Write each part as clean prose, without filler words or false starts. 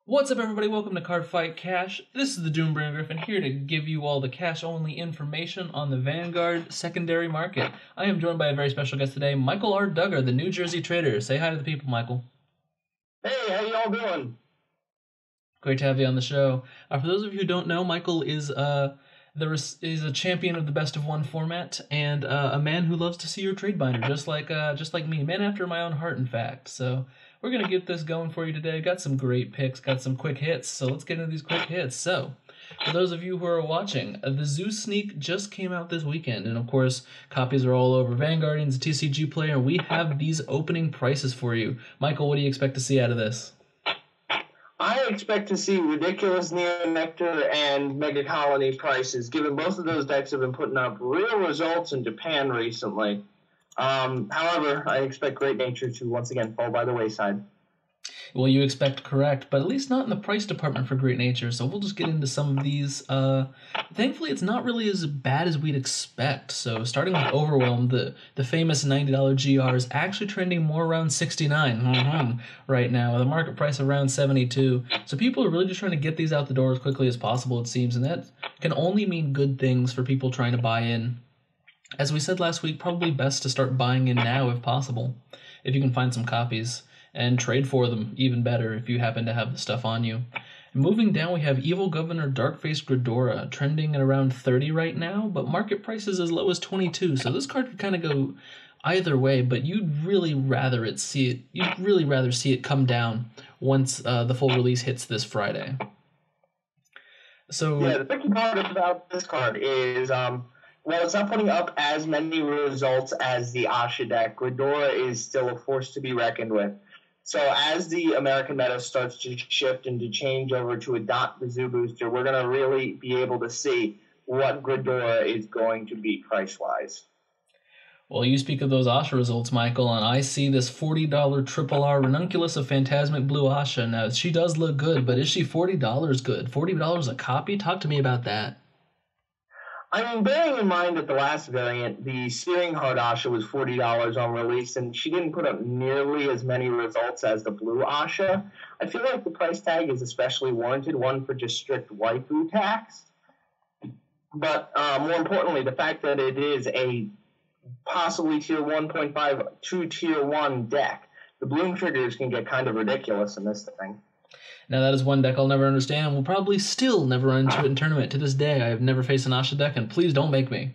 What's up, everybody? Welcome to Cardfight Cash. This is the Doombringer Griffin here to give you all the cash-only information on the Vanguard secondary market. I am joined by a very special guest today, Michael R. Duggar, the New Jersey trader. Say hi to the people, Michael. Hey, how y'all doing? Great to have you on the show. For those of you who don't know, Michael is a champion of the best of one format and a man who loves to see your trade binder, just like me, man after my own heart, in fact. So we're gonna get this going for you today. Got some great picks, got some quick hits. So let's get into these quick hits. So for those of you who are watching, the Zoo Sneak just came out this weekend, and of course, copies are all over. Vanguardian's a TCG player. We have these opening prices for you. Michael, what do you expect to see out of this? I expect to see ridiculous Neo-Nectar and Mega Colony prices, given both of those decks have been putting up real results in Japan recently. However, I expect Great Nature to once again fall by the wayside. Well, you expect correct, but at least not in the price department for Great Nature, so we'll just get into some of these. Thankfully, it's not really as bad as we'd expect. So starting with Overwhelmed, the famous $90 GR is actually trending more around 69 right now, with a market price around 72. So people are really just trying to get these out the door as quickly as possible, it seems, and that can only mean good things for people trying to buy in. As we said last week, probably best to start buying in now if possible, if you can find some copies. And trade for them, even better, if you happen to have the stuff on you. Moving down, we have Evil Governor Darkface Gridora, trending at around 30 right now, but market price is as low as 22, so this card could kind of go either way, but you'd really rather see it come down once the full release hits this Friday. So yeah, the tricky part about this card is, well, it's not putting up as many results as the Asha deck. Gridora is still a force to be reckoned with. So as the American meta starts to shift and to change over to adopt the Zoo Booster, we're going to really be able to see what Gridora is going to be price-wise. Well, you speak of those Asha results, Michael, and I see this $40 Triple R Ranunculus of Phantasmic Blue Asha. Now, she does look good, but is she $40 good? $40 a copy? Talk to me about that. I mean, bearing in mind that the last variant, the Searing Heart Asha, was $40 on release, and she didn't put up nearly as many results as the Blue Asha, I feel like the price tag is especially warranted, one for just strict waifu tax. But more importantly, the fact that it is a possibly Tier 1.5 to Tier 1 deck. The bloom triggers can get kind of ridiculous in this thing. Now, that is one deck I'll never understand and will probably still never run into it in tournament. To this day, I have never faced an Asha deck, and please don't make me.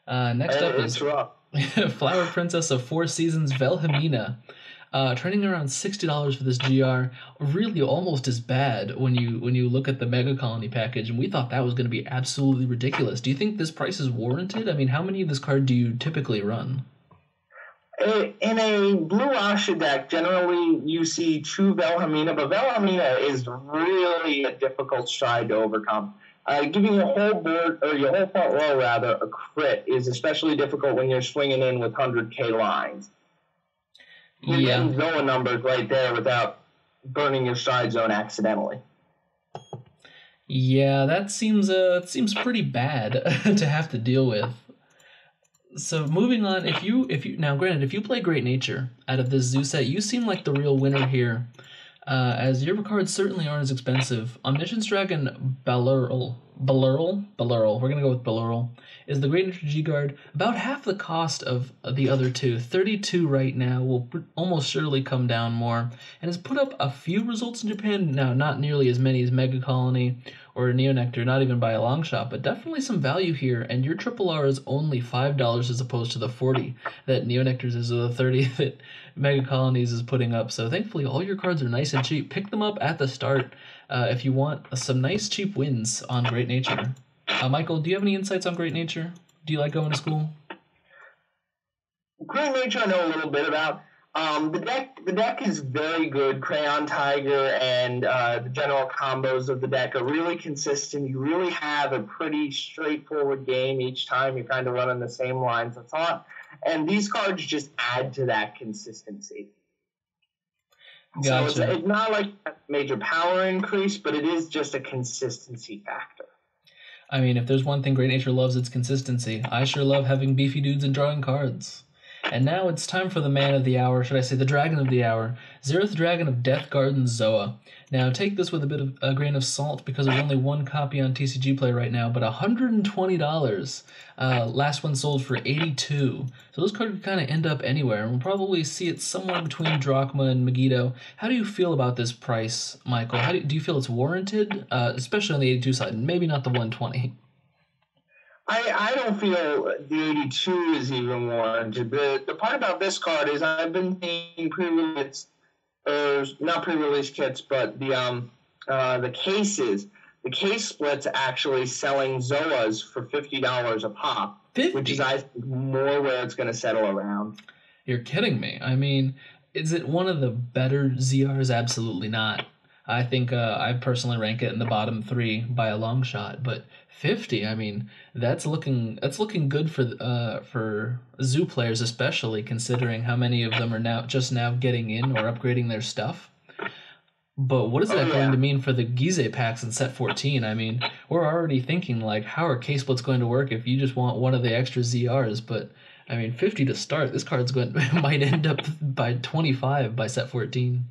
Next up is Flower Princess of Four Seasons Velhamina. Trending around $60 for this GR. Really almost as bad when you look at the Mega Colony package, and we thought that was going to be absolutely ridiculous. Do you think this price is warranted? I mean, how many of this card do you typically run? In a Blue Asha deck, generally you see two Velhamina, but Velhamina is really a difficult stride to overcome. Giving your whole board, or your whole front row rather, a crit is especially difficult when you're swinging in with 100k lines. You're getting Zoa numbers right there without burning your stride zone accidentally. Yeah, that seems pretty bad to have to deal with. So moving on, if you now granted, if you play Great Nature out of this Zoo set, you seem like the real winner here, as your cards certainly aren't as expensive. Omniscience Dragon Balurl, we're gonna go with Balurl, is the Great Nature G-Guard, about half the cost of the other two. 32 right now, will almost surely come down more, and has put up a few results in Japan. Now, not nearly as many as Mega Colony or Neo-Nectar, not even by a long shot, but definitely some value here, and your Triple R is only $5 as opposed to the 40 that Neo-Nectar's is, or the 30 that Mega Colonies is putting up. So thankfully all your cards are nice and cheap. Pick them up at the start if you want some nice cheap wins on Great Nature. Michael, do you have any insights on Great Nature? Do you like going to school? Great Nature I know a little bit about. The deck is very good. Crayon Tiger and the general combos of the deck are really consistent. You really have a pretty straightforward game each time. You're kind of running the same lines of thought. And these cards just add to that consistency. Gotcha. So it's not like a major power increase, but it is just a consistency factor. I mean, if there's one thing Great Nature loves, it's consistency. I sure love having beefy dudes and drawing cards. And now it's time for the man of the hour, should I say the dragon of the hour, Zeroth Dragon of Death Garden Zoa. Now take this with a bit of a grain of salt because there's only one copy on TCG Play right now, but $120. Last one sold for $82. So this card could kind of end up anywhere, and we'll probably see it somewhere between Drachma and Megiddo. How do you feel about this price, Michael? Do you feel it's warranted, especially on the 82 side, and maybe not the 120? I don't feel the 82 is even warranted. The part about this card is I've been seeing pre-release, or not pre-release kits, but the cases. The case splits actually selling Zoas for $50 a pop, 50? Which is, I think, more where it's going to settle around. You're kidding me. I mean, is it one of the better ZRs? Absolutely not. I think I personally rank it in the bottom 3 by a long shot, but 50. I mean, that's looking good for Zoo players, especially considering how many of them are now getting in or upgrading their stuff. But what is that going to mean for the Gize packs in set 14? I mean, we're already thinking like, how are K-splits going to work if you just want one of the extra ZRs? But I mean, 50 to start. This card's might end up by 25 by set 14.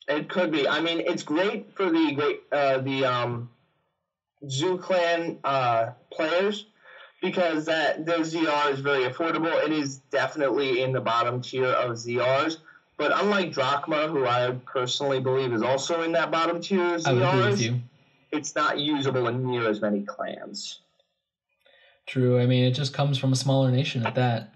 It could be. I mean, it's great for the Zoo Clan players because their ZR is very affordable. It is definitely in the bottom tier of ZRs. But unlike Drachma, who I personally believe is also in that bottom tier of ZRs, I would agree with you. It's not usable in near as many clans. True. I mean, it just comes from a smaller nation at that.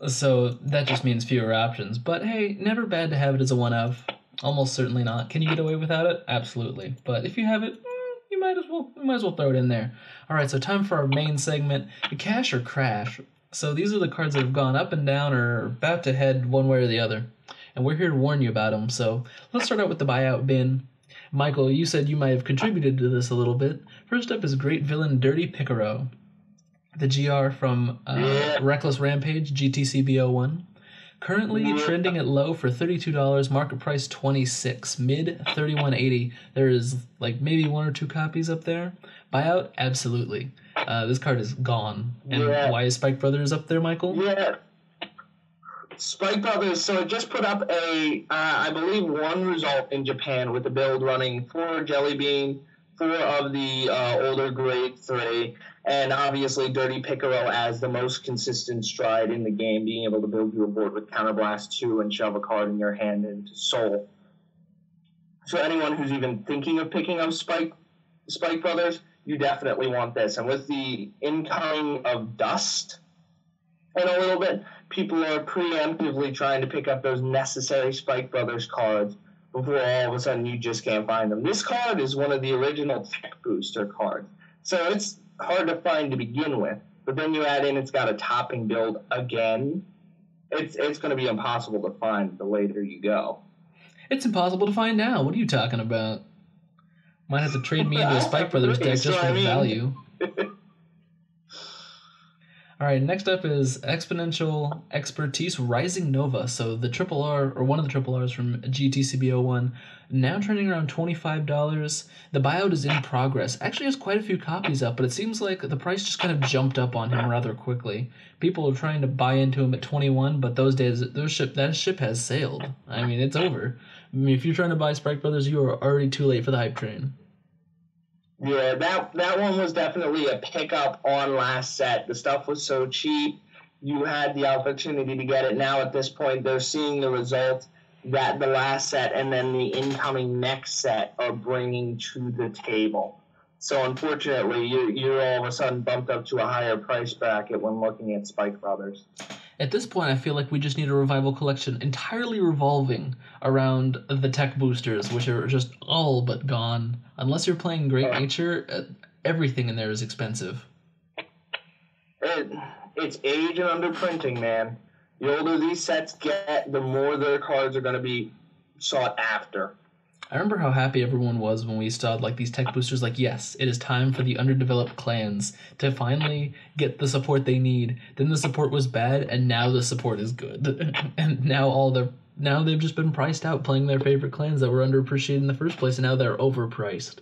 So that just means fewer options. But hey, never bad to have it as a one of. Almost certainly not. Can you get away without it? Absolutely. But if you have it, you might as well throw it in there. All right, so time for our main segment, Cash or Crash. So these are the cards that have gone up and down or are about to head one way or the other. And we're here to warn you about them. So let's start out with the buyout bin. Michael, you said you might have contributed to this a little bit. First up is Great Villain Dirty Picaro. The GR from Reckless Rampage, GTCB01. Currently trending at low for $32, market price $26, mid $31.80. There is like maybe 1 or 2 copies up there. Buyout, absolutely. This card is gone. And why is Spike Brothers up there, Michael? Yeah. Spike Brothers, so it just put up I believe, one result in Japan with the build running 4 Jelly Bean, 4 of the older grade 3, and obviously Dirty Picaro as the most consistent stride in the game, being able to build you a board with Counterblast 2 and shove a card in your hand into Soul. So anyone who's even thinking of picking up Spike Brothers, you definitely want this. And with the incoming of Dust in a little bit, people are preemptively trying to pick up those necessary Spike Brothers cards before all of a sudden you just can't find them. This card is one of the original Tech Booster cards, so it's hard to find to begin with. But then you add in it's got a topping build again. It's going to be impossible to find the later you go. It's impossible to find now. What are you talking about? Might have to trade me into a Spike Brothers deck just for the value. All right, next up is Exponential Expertise Rising Nova. So the triple R, or one of the triple Rs from GTCB01, now trending around $25. The buyout is in progress. Actually has quite a few copies up, but it seems like the price just kind of jumped up on him rather quickly. People are trying to buy into him at 21, but that ship has sailed. I mean, it's over. I mean, if you're trying to buy Spike Brothers, you are already too late for the hype train. Yeah, that one was definitely a pickup on last set. The stuff was so cheap, you had the opportunity to get it. Now at this point, they're seeing the result that the last set and then the incoming next set are bringing to the table. So unfortunately, you're all of a sudden bumped up to a higher price bracket when looking at Spike Brothers. At this point, I feel like we just need a revival collection entirely revolving around the tech boosters, which are just all but gone. Unless you're playing Great Nature, everything in there is expensive. It's age and underprinting, man. The older these sets get, the more their cards are going to be sought after. I remember how happy everyone was when we saw like these tech boosters. Like, yes, it is time for the underdeveloped clans to finally get the support they need. Then the support was bad, and now the support is good. And now they've just been priced out playing their favorite clans that were underappreciated in the first place, and now they're overpriced.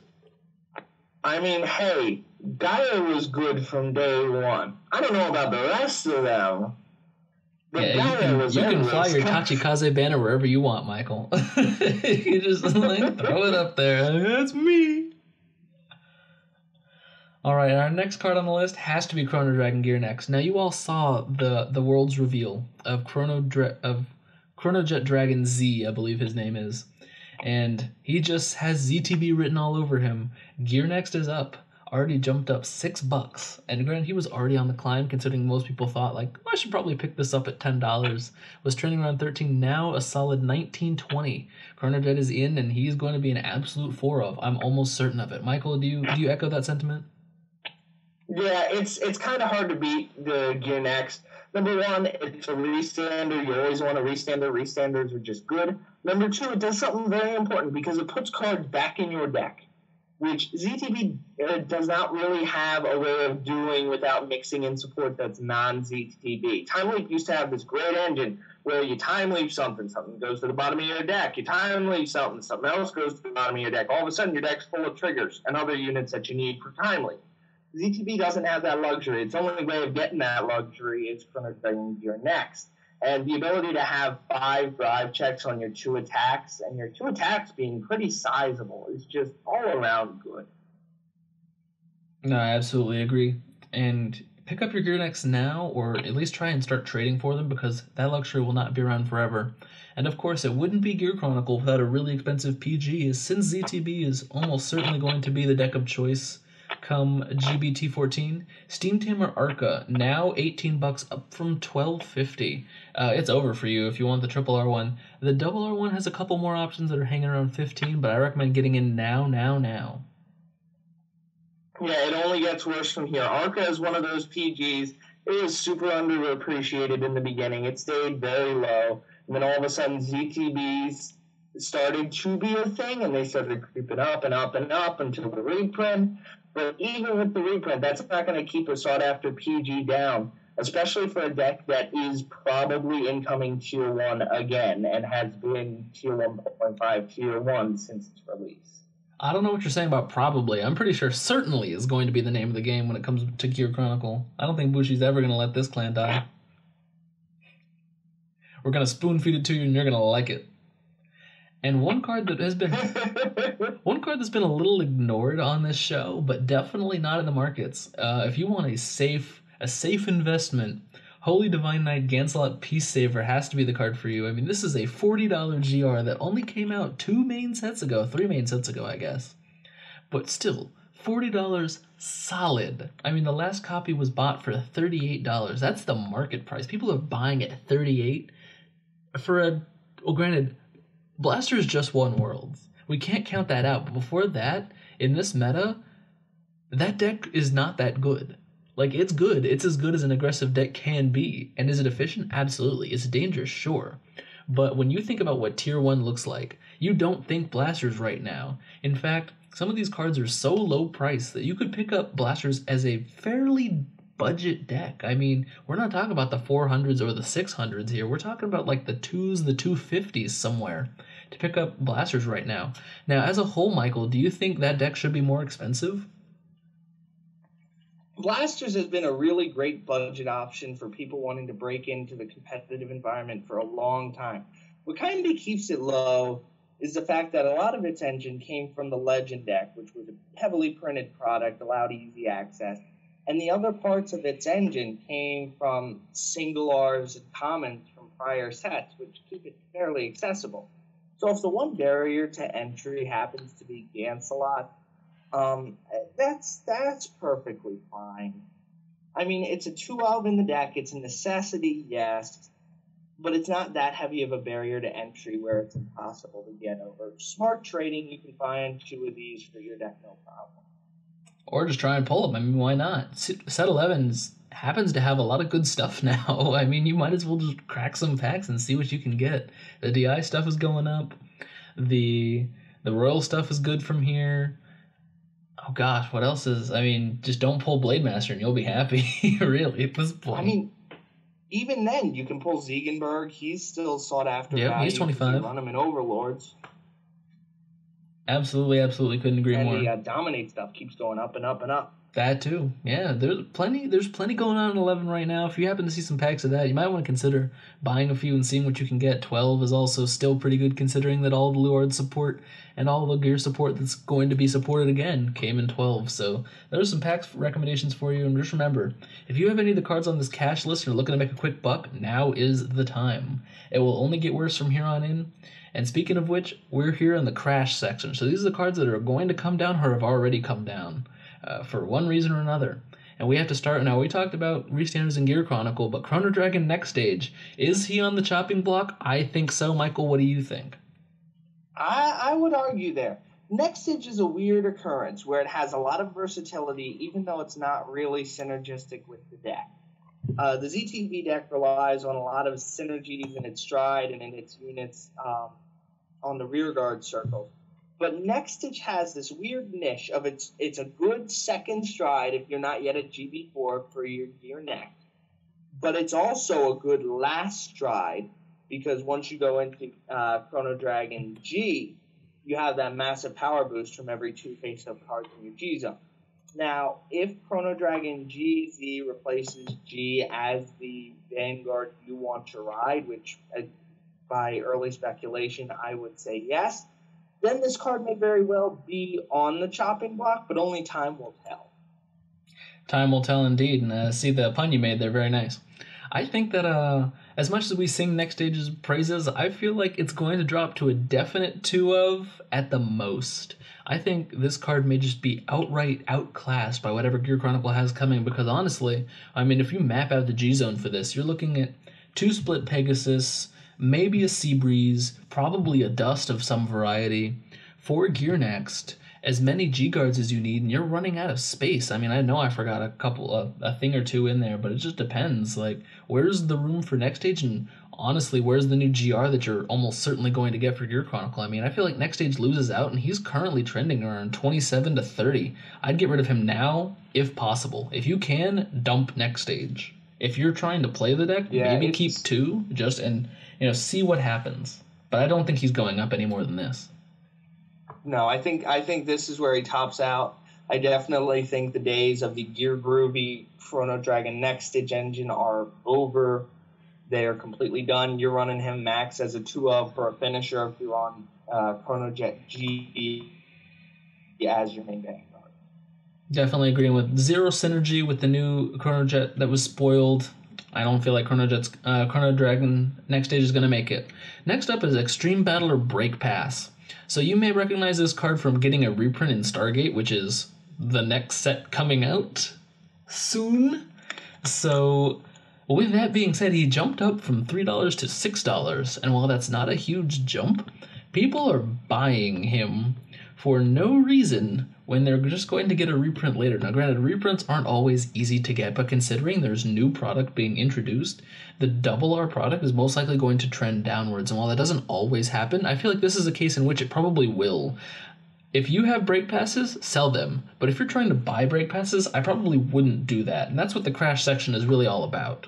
I mean, hey, Gaia was good from day one. I don't know about the rest of them, but Yeah, Gaia was you can fly endless. your Tachikaze banner wherever you want, Michael. You just like throw it up there. That's me. All right, our next card on the list has to be Chrono Dragon Gear Next. Now, you all saw the world's reveal of Chrono Jet Dragon Z, I believe his name is, and he just has ZTB written all over him. Gear Next is up, already jumped up $6, and granted, he was already on the climb, considering most people thought like, I should probably pick this up at $10. Was trending around 13, now a solid 19.20. Chrono Jet is in, and he's going to be an absolute 4 of. I'm almost certain of it. Michael, do you echo that sentiment? Yeah, it's kind of hard to beat the Gear Next. Number one, it's a restander. You always want a restander. Restanders are just good. Number two, it does something very important because it puts cards back in your deck, which ZTB does not really have a way of doing without mixing in support that's non-ZTB. Time Leap used to have this great engine where you time leap something goes to the bottom of your deck. You time leap something else goes to the bottom of your deck. All of a sudden, your deck's full of triggers and other units that you need for time leap. ZTB doesn't have that luxury. Its only way of getting that luxury is Chrono Dragon Gear Next. And the ability to have 5 drive checks on your 2 attacks, and your 2 attacks being pretty sizable, is just all around good. No, I absolutely agree. And pick up your Gear Next now, or at least try and start trading for them, because that luxury will not be around forever. And of course, it wouldn't be Gear Chronicle without a really expensive PG, since ZTB is almost certainly going to be the deck of choice come GBT14. Steam Tamer Arca, now $18, up from $12.50. It's over for you if you want the triple R one. The double R one has a couple more options that are hanging around 15, but I recommend getting in now. Yeah, it only gets worse from here. Arca is one of those PGs. It was super underappreciated in the beginning. It stayed very low. And then all of a sudden, ZTBs started to be a thing, and they started creeping up and up and up until the reprint. But even with the reprint, that's not going to keep a sought-after PG down, especially for a deck that is probably incoming Tier 1 again and has been Tier 1.5, Tier 1 since its release. I don't know what you're saying about probably. I'm pretty sure certainly is going to be the name of the game when it comes to Gear Chronicle. I don't think Bushi's ever going to let this clan die. We're going to spoon feed it to you and you're going to like it. And one card that's been a little ignored on this show, but definitely not in the markets. If you want a safe investment, Holy Divine Knight Gancelot Peace Saver has to be the card for you. I mean, this is a $40 GR that only came out 3 main sets ago, I guess. But still, $40 solid. I mean, the last copy was bought for $38. That's the market price. People are buying it at $38 for granted, Blaster's just won Worlds. We can't count that out. But before that, in this meta, that deck is not that good. Like, it's good. It's as good as an aggressive deck can be. And is it efficient? Absolutely. It's dangerous? Sure. But when you think about what Tier 1 looks like, you don't think Blasters right now. In fact, some of these cards are so low priced that you could pick up Blasters as a fairly budget deck. I mean, we're not talking about the 400s or the 600s here. We're talking about like the 2s, the 250s somewhere to pick up Blasters right now. Now, as a whole, Michael, do you think that deck should be more expensive? Blasters has been a really great budget option for people wanting to break into the competitive environment for a long time. What kind of keeps it low is the fact that a lot of its engine came from the Legend deck, which was a heavily printed product, allowed easy access. And the other parts of its engine came from single Rs and commons from prior sets, which keep it fairly accessible. So if the one barrier to entry happens to be Gancelot, that's perfectly fine. I mean, it's a 2-of in the deck. It's a necessity, yes, but it's not that heavy of a barrier to entry where it's impossible to get over. Smart trading, you can find 2 of these for your deck, no problem. Or just try and pull them. I mean, why not? Set 11 happens to have a lot of good stuff now. I mean, you might as well just crack some packs and see what you can get. The DI stuff is going up. The Royal stuff is good from here. Oh gosh, what else is... I mean, just don't pull Blade Master and you'll be happy, really, at this point. I mean, even then, you can pull Ziegenberg. He's still sought after. Yeah, he's 25. You run him in Overlords. Absolutely couldn't agree more. And the Dominate stuff keeps going up and up and up. That too. Yeah, there's plenty going on in 11 right now. If you happen to see some packs of that, you might want to consider buying a few and seeing what you can get. 12 is also still pretty good considering that all the Luard support and all the gear support that's going to be supported again came in 12. So there's some packs recommendations for you. And just remember, if you have any of the cards on this cash list and are looking to make a quick buck, now is the time. It will only get worse from here on in. And speaking of which, we're here in the crash section. So these are the cards that are going to come down or have already come down. For one reason or another. And we have to start now. We talked about Restandards and Gear Chronicle, but Chrono Dragon Next Stage, is he on the chopping block? I think so. Michael, what do you think? I would argue there. Next Stage is a weird occurrence where it has a lot of versatility, even though it's not really synergistic with the deck. The ZTV deck relies on a lot of synergies in its stride and in its units on the rearguard circle. But Next Stitch has this weird niche of it's a good second stride if you're not yet at GB4 for your gear next. But it's also a good last stride because once you go into Chrono Dragon G, you have that massive power boost from every 2 face-up cards in your G zone. Now, if Chrono Dragon GZ replaces G as the Vanguard you want to ride, which by early speculation I would say yes, then this card may very well be on the chopping block, but only time will tell. Time will tell indeed, and see the pun you made there, very nice. I think that as much as we sing Next Stage's praises, I feel like it's going to drop to a definite 2 of at the most. I think this card may just be outright outclassed by whatever Gear Chronicle has coming, because honestly, I mean, if you map out the G-Zone for this, you're looking at 2 Split Pegasus, maybe a Sea Breeze, probably a Dust of some variety, 4 Gear Next, as many G-Guards as you need, and you're running out of space. I mean, I know I forgot a thing or two in there, but it just depends. Like, where's the room for Next Stage, and honestly, where's the new GR that you're almost certainly going to get for Gear Chronicle? I mean, I feel like Next Stage loses out, and he's currently trending around 27 to 30. I'd get rid of him now, if possible. If you can, dump Next Stage. If you're trying to play the deck, maybe keep 2, and see what happens. But I don't think he's going up any more than this. No, I think this is where he tops out. I definitely think the days of the Gear Groovy Chrono Dragon Next Stage engine are over. They are completely done. You're running him max as a 2-of for a finisher if you're on Chrono Jet G as your main Vanguard. Definitely agreeing with zero synergy with the new Chrono Jet that was spoiled. I don't feel like Chrono Dragon Next Stage is going to make it. Next up is Extreme Battler Break Pass. So you may recognize this card from getting a reprint in Stargate, which is the next set coming out soon. So with that being said, he jumped up from $3 to $6, and while that's not a huge jump, people are buying him for no reason when they're just going to get a reprint later. Now, granted, reprints aren't always easy to get, but considering there's new product being introduced, the double R product is most likely going to trend downwards, and while that doesn't always happen, I feel like this is a case in which it probably will. If you have break passes, sell them, but if you're trying to buy break passes, I probably wouldn't do that, and that's what the crash section is really all about.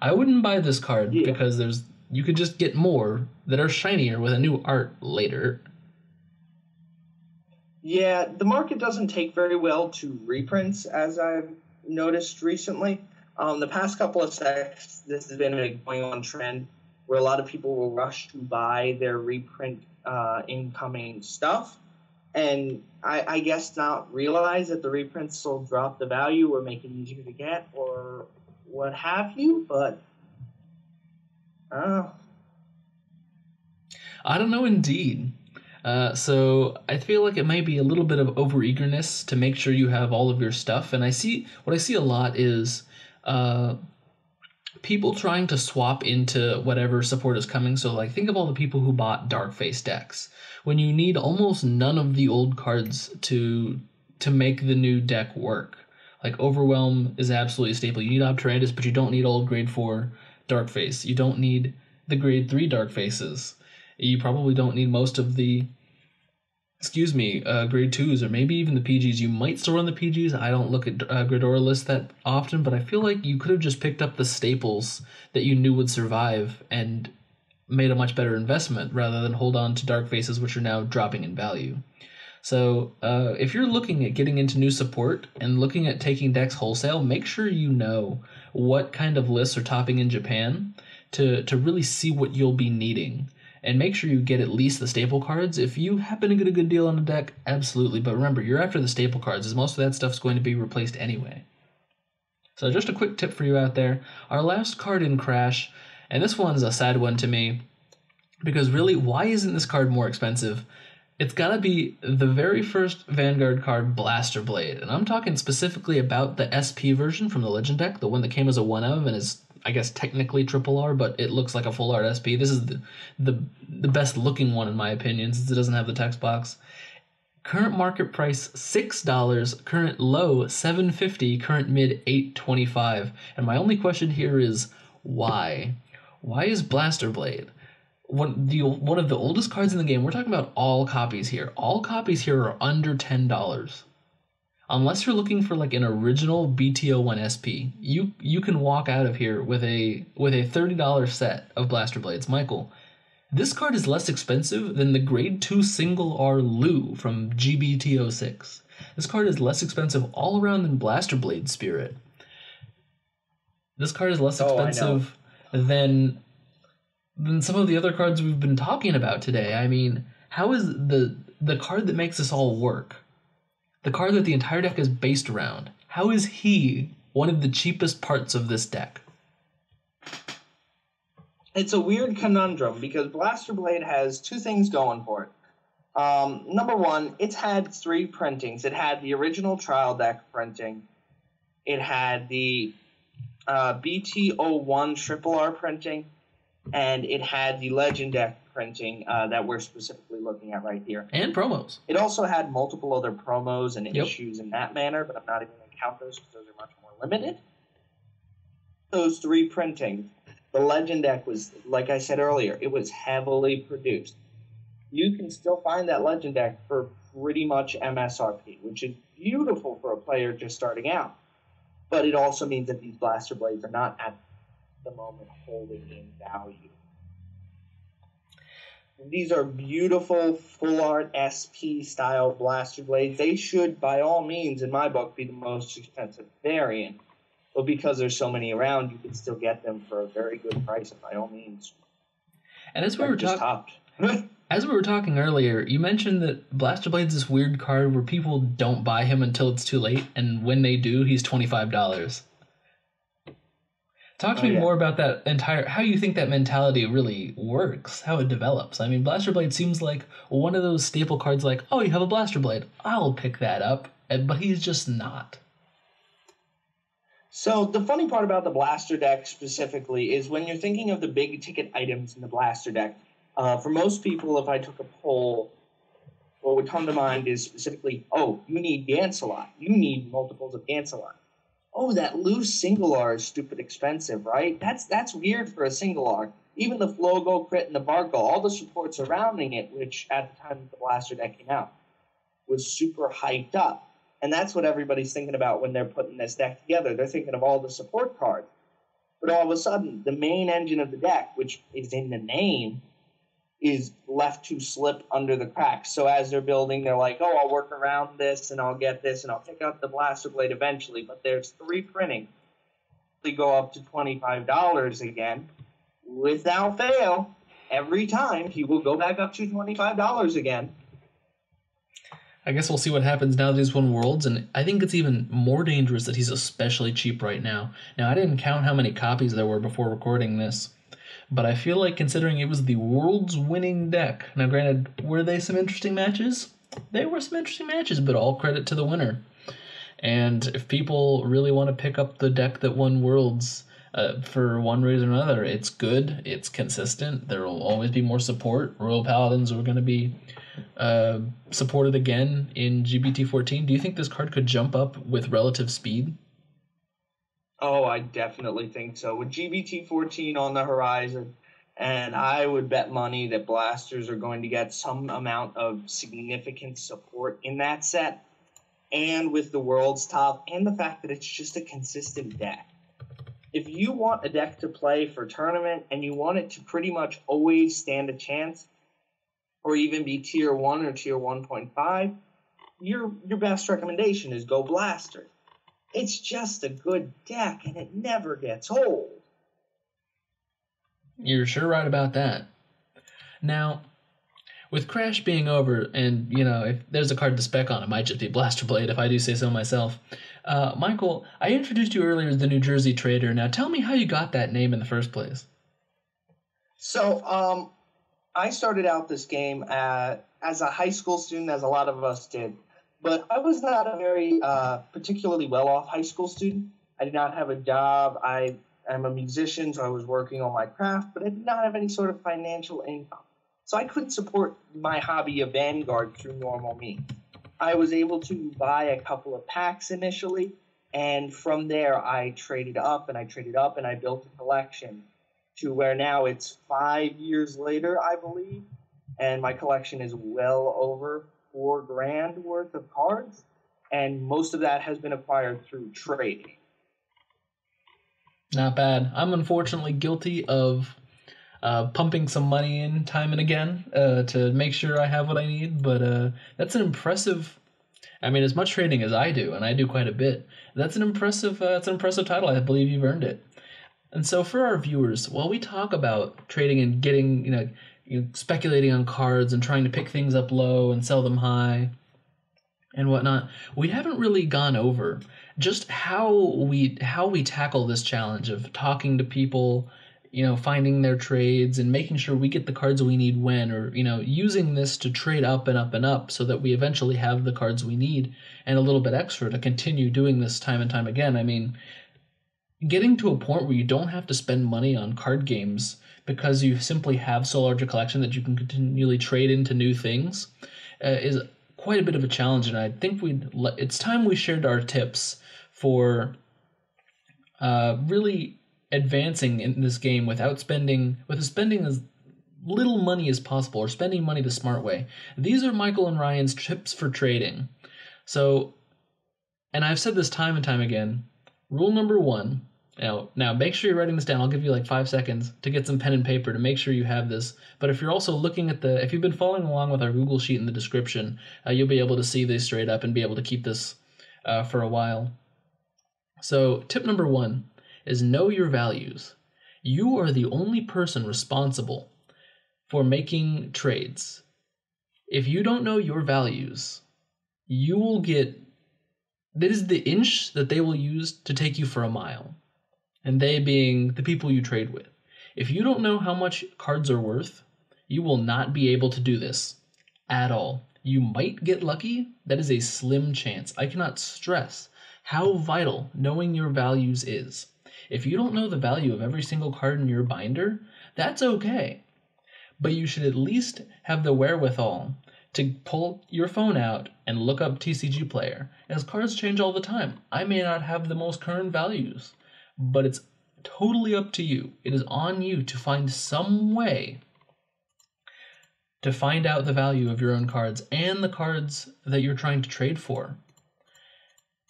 I wouldn't buy this card because you could just get more that are shinier with a new art later. Yeah, the market doesn't take very well to reprints, as I've noticed recently. The past couple of sets, this has been a going on trend where a lot of people will rush to buy their reprint incoming stuff, and I guess not realize that the reprints will drop the value or make it easier to get or what have you, but I don't know indeed. So I feel like it might be a little bit of overeagerness to make sure you have all of your stuff. And what I see a lot is people trying to swap into whatever support is coming. So like think of all the people who bought Darkface decks when you need almost none of the old cards to make the new deck work. Like Overwhelm is absolutely a staple. You need Obturandus, but you don't need old grade 4 Darkface. You don't need the grade 3 Darkfaces. You probably don't need most of the, grade 2s or maybe even the PGs. You might still run the PGs. I don't look at Gridora lists that often, but I feel like you could have just picked up the staples that you knew would survive and made a much better investment rather than hold on to Dark Faces, which are now dropping in value. So if you're looking at getting into new support and looking at taking decks wholesale, make sure you know what kind of lists are topping in Japan to really see what you'll be needing. And make sure you get at least the staple cards. If you happen to get a good deal on a deck, absolutely. But remember, you're after the staple cards, as most of that stuff's going to be replaced anyway. So just a quick tip for you out there. Our last card in Crash, and this one's a sad one to me, because really, why isn't this card more expensive? It's gotta be the very first Vanguard card, Blaster Blade. And I'm talking specifically about the SP version from the Legend deck, the one that came as a 1-of and is, I guess, technically triple R, but it looks like a full art SP. This is the best looking one in my opinion, since it doesn't have the text box. Current market price $6, current low $7.50, current mid $8.25. And my only question here is why? Why is Blaster Blade one of the oldest cards in the game? We're talking about all copies here. All copies here are under $10. Unless you're looking for like an original BTO1 SP, you can walk out of here with a $30 set of Blaster Blades. Michael, this card is less expensive than the Grade 2 Single R Lu from GBT06. This card is less expensive all around than Blaster Blade Spirit. This card is less expensive than some of the other cards we've been talking about today. I mean, how is the card that makes this all work, the card that the entire deck is based around, how is he one of the cheapest parts of this deck? It's a weird conundrum because Blaster Blade has two things going for it. Number one, it's had 3 printings. It had the original trial deck printing. It had the BT01 Triple R printing. And it had the Legend deck printing that we're specifically looking at right here. And promos. It also had multiple other promos and issues in that manner, but I'm not even going to count those because those are much more limited. Those 3 printings. The Legend deck was, like I said earlier, it was heavily produced. You can still find that Legend deck for pretty much MSRP, which is beautiful for a player just starting out. But it also means that these Blaster Blades are not at the moment holding in value. These are beautiful full art SP style Blaster Blades. They should, by all means, in my book, be the most expensive variant. But because there's so many around, you can still get them for a very good price, by all means. And as we were talking earlier, you mentioned that Blaster Blade's this weird card where people don't buy him until it's too late, and when they do, he's $25. Talk to me more about that how you think that mentality really works, how it develops. I mean, Blaster Blade seems like one of those staple cards like, oh, you have a Blaster Blade, I'll pick that up, but he's just not. So the funny part about the Blaster deck specifically is when you're thinking of the big ticket items in the Blaster deck, for most people, if I took a poll, what would come to mind is specifically, oh, you need Gancelot, you need multiples of Gancelot. Oh, that loose single R is stupid expensive, right? That's weird for a single R. Even the Flogo, Crit, and the Barco, all the support surrounding it, which at the time the Blaster deck came out, was super hyped up. And that's what everybody's thinking about when they're putting this deck together. They're thinking of all the support cards. But all of a sudden, the main engine of the deck, which is in the name, is left to slip under the cracks. So as they're building, they're like, oh, I'll work around this, and I'll get this, and I'll pick up the Blaster Blade eventually. But there's 3 printing. They go up to $25 again. Without fail, every time he will go back up to $25 again. I guess we'll see what happens now that he's won Worlds, and I think it's even more dangerous that he's especially cheap right now. Now, I didn't count how many copies there were before recording this, but I feel like considering it was the World's winning deck. Now, granted, were they some interesting matches? They were some interesting matches, but all credit to the winner. And if people really want to pick up the deck that won Worlds for one reason or another, it's good, it's consistent, there will always be more support. Royal Paladins are going to be supported again in GBT14. Do you think this card could jump up with relative speed? Oh, I definitely think so. With GBT14 on the horizon, and I would bet money that Blasters are going to get some amount of significant support in that set, and with the World's top, and the fact that it's just a consistent deck. If you want a deck to play for tournament, and you want it to pretty much always stand a chance, or even be tier 1 or tier 1.5, your best recommendation is go Blaster. It's just a good deck, and it never gets old. You're sure right about that. Now, with Crash being over, and, if there's a card to spec on, it might just be Blaster Blade, if I do say so myself. Michael, I introduced you earlier as the New Jersey Trader. Now, tell me how you got that name in the first place. So, I started out this game as a high school student, as a lot of us did. But I was not a very particularly well-off high school student. I did not have a job. I am a musician, so I was working on my craft, but I did not have any sort of financial income. So I couldn't support my hobby of Vanguard through normal means. I was able to buy a couple of packs initially, and from there I traded up and I traded up and I built a collection to where now it's 5 years later, I believe, and my collection is well over $4,000 worth of cards, and most of that has been acquired through trading. Not bad. I'm unfortunately guilty of pumping some money in time and again to make sure I have what I need, but that's an impressive. I mean, as much trading as I do, and I do quite a bit. That's an impressive. It's an impressive title. I believe you've earned it. And so, for our viewers, while we talk about trading and getting, speculating on cards and trying to pick things up low and sell them high and whatnot, we haven't really gone over just how we tackle this challenge of talking to people, finding their trades and making sure we get the cards we need when, or, using this to trade up and up and up so that we eventually have the cards we need and a little bit extra to continue doing this time and time again. I mean, getting to a point where you don't have to spend money on card games because you simply have so large a collection that you can continually trade into new things is quite a bit of a challenge. And I think it's time we shared our tips for really advancing in this game with spending as little money as possible, or spending money the smart way. These are Michael and Ryan's tips for trading. So, and I've said this time and time again, rule number 1, now make sure you're writing this down. I'll give you like 5 seconds to get some pen and paper to make sure you have this. But if you're also looking at if you've been following along with our Google Sheet in the description, you'll be able to see this straight up and be able to keep this for a while. So tip number 1 is know your values. You are the only person responsible for making trades. If you don't know your values, you will get, that is the inch that they will use to take you for a mile. And they being the people you trade with. If you don't know how much cards are worth, you will not be able to do this at all. You might get lucky. That is a slim chance. I cannot stress how vital knowing your values is. If you don't know the value of every single card in your binder, that's okay. But you should at least have the wherewithal to pull your phone out and look up TCG Player, as cards change all the time. I may not have the most current values, but it's totally up to you. It is on you to find some way to find out the value of your own cards and the cards that you're trying to trade for.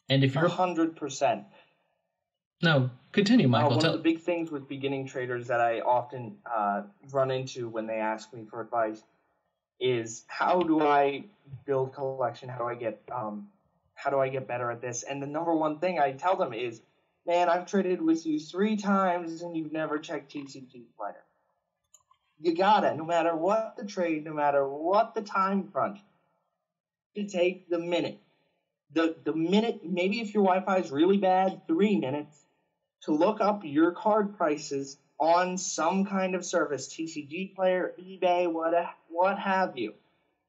And if you're 100%. No, continue, Michael. One of the big things with beginning traders that I often run into when they ask me for advice is, how do I build collection? How do I get better at this? And the number one thing I tell them is, man, I've traded with you 3 times and you've never checked TCG Player. You gotta, no matter what the trade, no matter what the time crunch, to take the minute. The minute, maybe if your Wi-Fi is really bad, 3 minutes, to look up your card prices on some kind of service, TCG Player, eBay, what have you.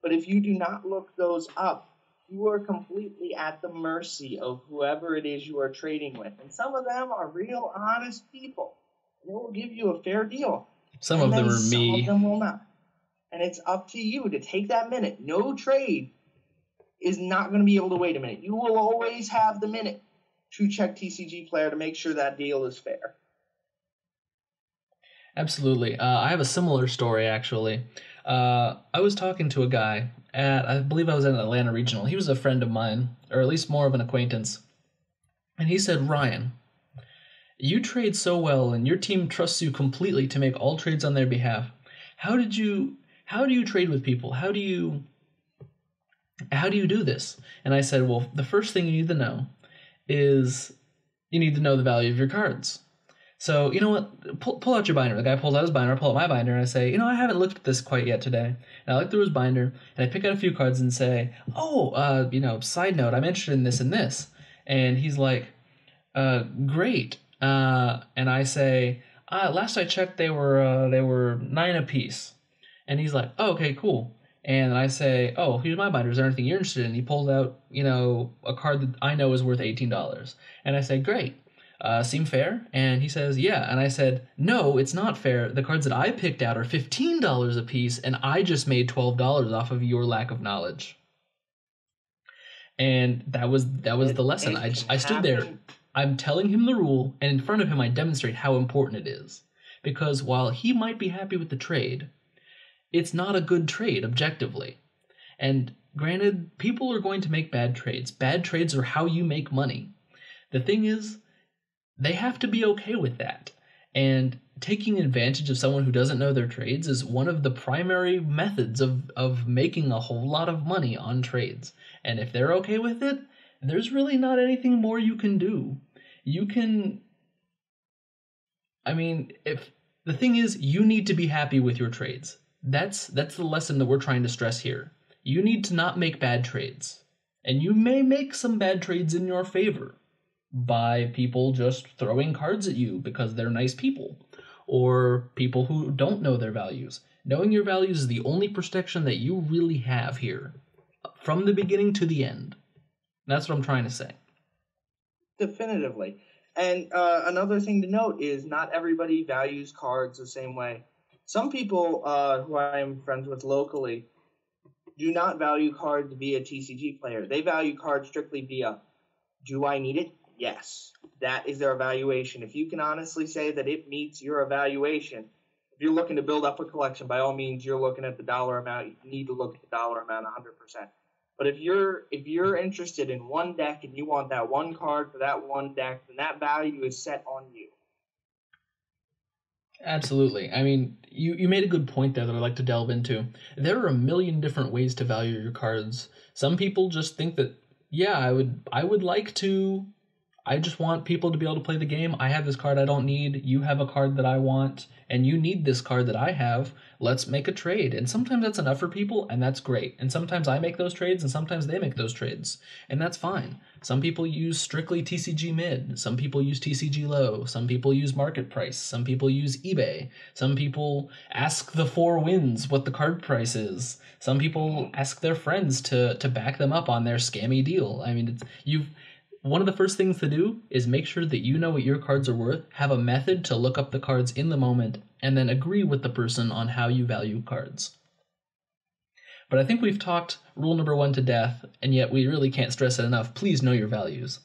But if you do not look those up, you are completely at the mercy of whoever it is you are trading with. And some of them are real honest people. They will give you a fair deal. Some of them are me. Some of them will not. And it's up to you to take that minute. No trade is not going to be able to wait a minute. You will always have the minute to check TCG Player to make sure that deal is fair. Absolutely. I have a similar story, actually. I was talking to a guy I believe I was at an Atlanta Regional. He was a friend of mine, or at least more of an acquaintance. And he said, Ryan, you trade so well and your team trusts you completely to make all trades on their behalf. How do you trade with people? How do you How do you do this? And I said, well, the first thing you need to know is you need to know the value of your cards. So, you know what? Pull out your binder. The guy pulls out his binder. I pull out my binder and I say, I haven't looked at this quite yet today. And I look through his binder and I pick out a few cards and say, side note, I'm interested in this and this. And he's like, great. And I say, last I checked, they were 9 apiece. And he's like, oh, okay, cool. And I say, oh, here's my binder. Is there anything you're interested in? He pulls out, a card that I know is worth $18. And I say, great. Seem fair? And he says, yeah. And I said, no, it's not fair. The cards that I picked out are $15 a piece, and I just made $12 off of your lack of knowledge. And that was the lesson. I stood there. I'm telling him the rule, and in front of him I demonstrate how important it is. Because while he might be happy with the trade, it's not a good trade objectively. And granted, people are going to make bad trades. Bad trades are how you make money. The thing is, they have to be okay with that. And taking advantage of someone who doesn't know their trades is one of the primary methods of making a whole lot of money on trades. And if they're okay with it, there's really not anything more you can do. If the thing is, you need to be happy with your trades. That's the lesson that we're trying to stress here. You need to not make bad trades. And you may make some bad trades in your favor by people just throwing cards at you because they're nice people, or people who don't know their values. Knowing your values is the only protection that you really have here, from the beginning to the end. That's what I'm trying to say. Definitively. And another thing to note is not everybody values cards the same way. Some people who I am friends with locally do not value cards via TCG player. They value cards strictly via, do I need it? Yes. That is their evaluation. If you can honestly say that it meets your evaluation, if you're looking to build up a collection, by all means, you're looking at the dollar amount. You need to look at the dollar amount 100%. But if you're interested in one deck and you want that one card for that one deck, then that value is set on you. Absolutely. I mean, you made a good point there that I'd like to delve into. There are a million different ways to value your cards. Some people just think that, yeah, I would like to. I just want people to be able to play the game. I have this card I don't need. You have a card that I want, and you need this card that I have. Let's make a trade. And sometimes that's enough for people, and that's great. And sometimes I make those trades, and sometimes they make those trades, and that's fine. Some people use strictly TCG mid. Some people use TCG low. Some people use market price. Some people use eBay. Some people ask the four wins what the card price is. Some people ask their friends to back them up on their scammy deal. I mean, one of the first things to do is make sure that you know what your cards are worth, have a method to look up the cards in the moment, and then agree with the person on how you value cards. But I think we've talked rule number 1 to death, and yet we really can't stress it enough. Please know your values.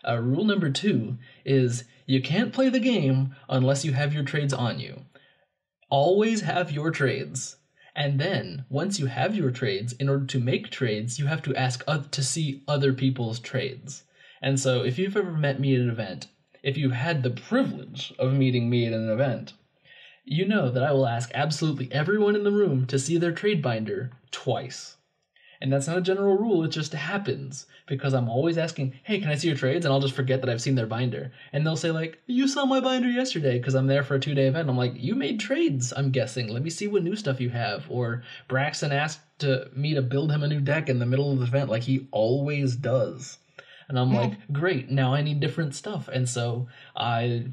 Rule number 2 is you can't play the game unless you have your trades on you. Always have your trades. And then, once you have your trades, in order to make trades, you have to ask to see other people's trades. And so, if you've ever met me at an event, if you've had the privilege of meeting me at an event, you know that I will ask absolutely everyone in the room to see their trade binder twice. And that's not a general rule, it just happens, because I'm always asking, hey, can I see your trades? And I'll just forget that I've seen their binder. And they'll say, like, you saw my binder yesterday, because I'm there for a 2-day event. I'm like, you made trades, I'm guessing. Let me see what new stuff you have. Or Braxton asked me to build him a new deck in the middle of the event, like he always does. And I'm like, great, now I need different stuff. And so I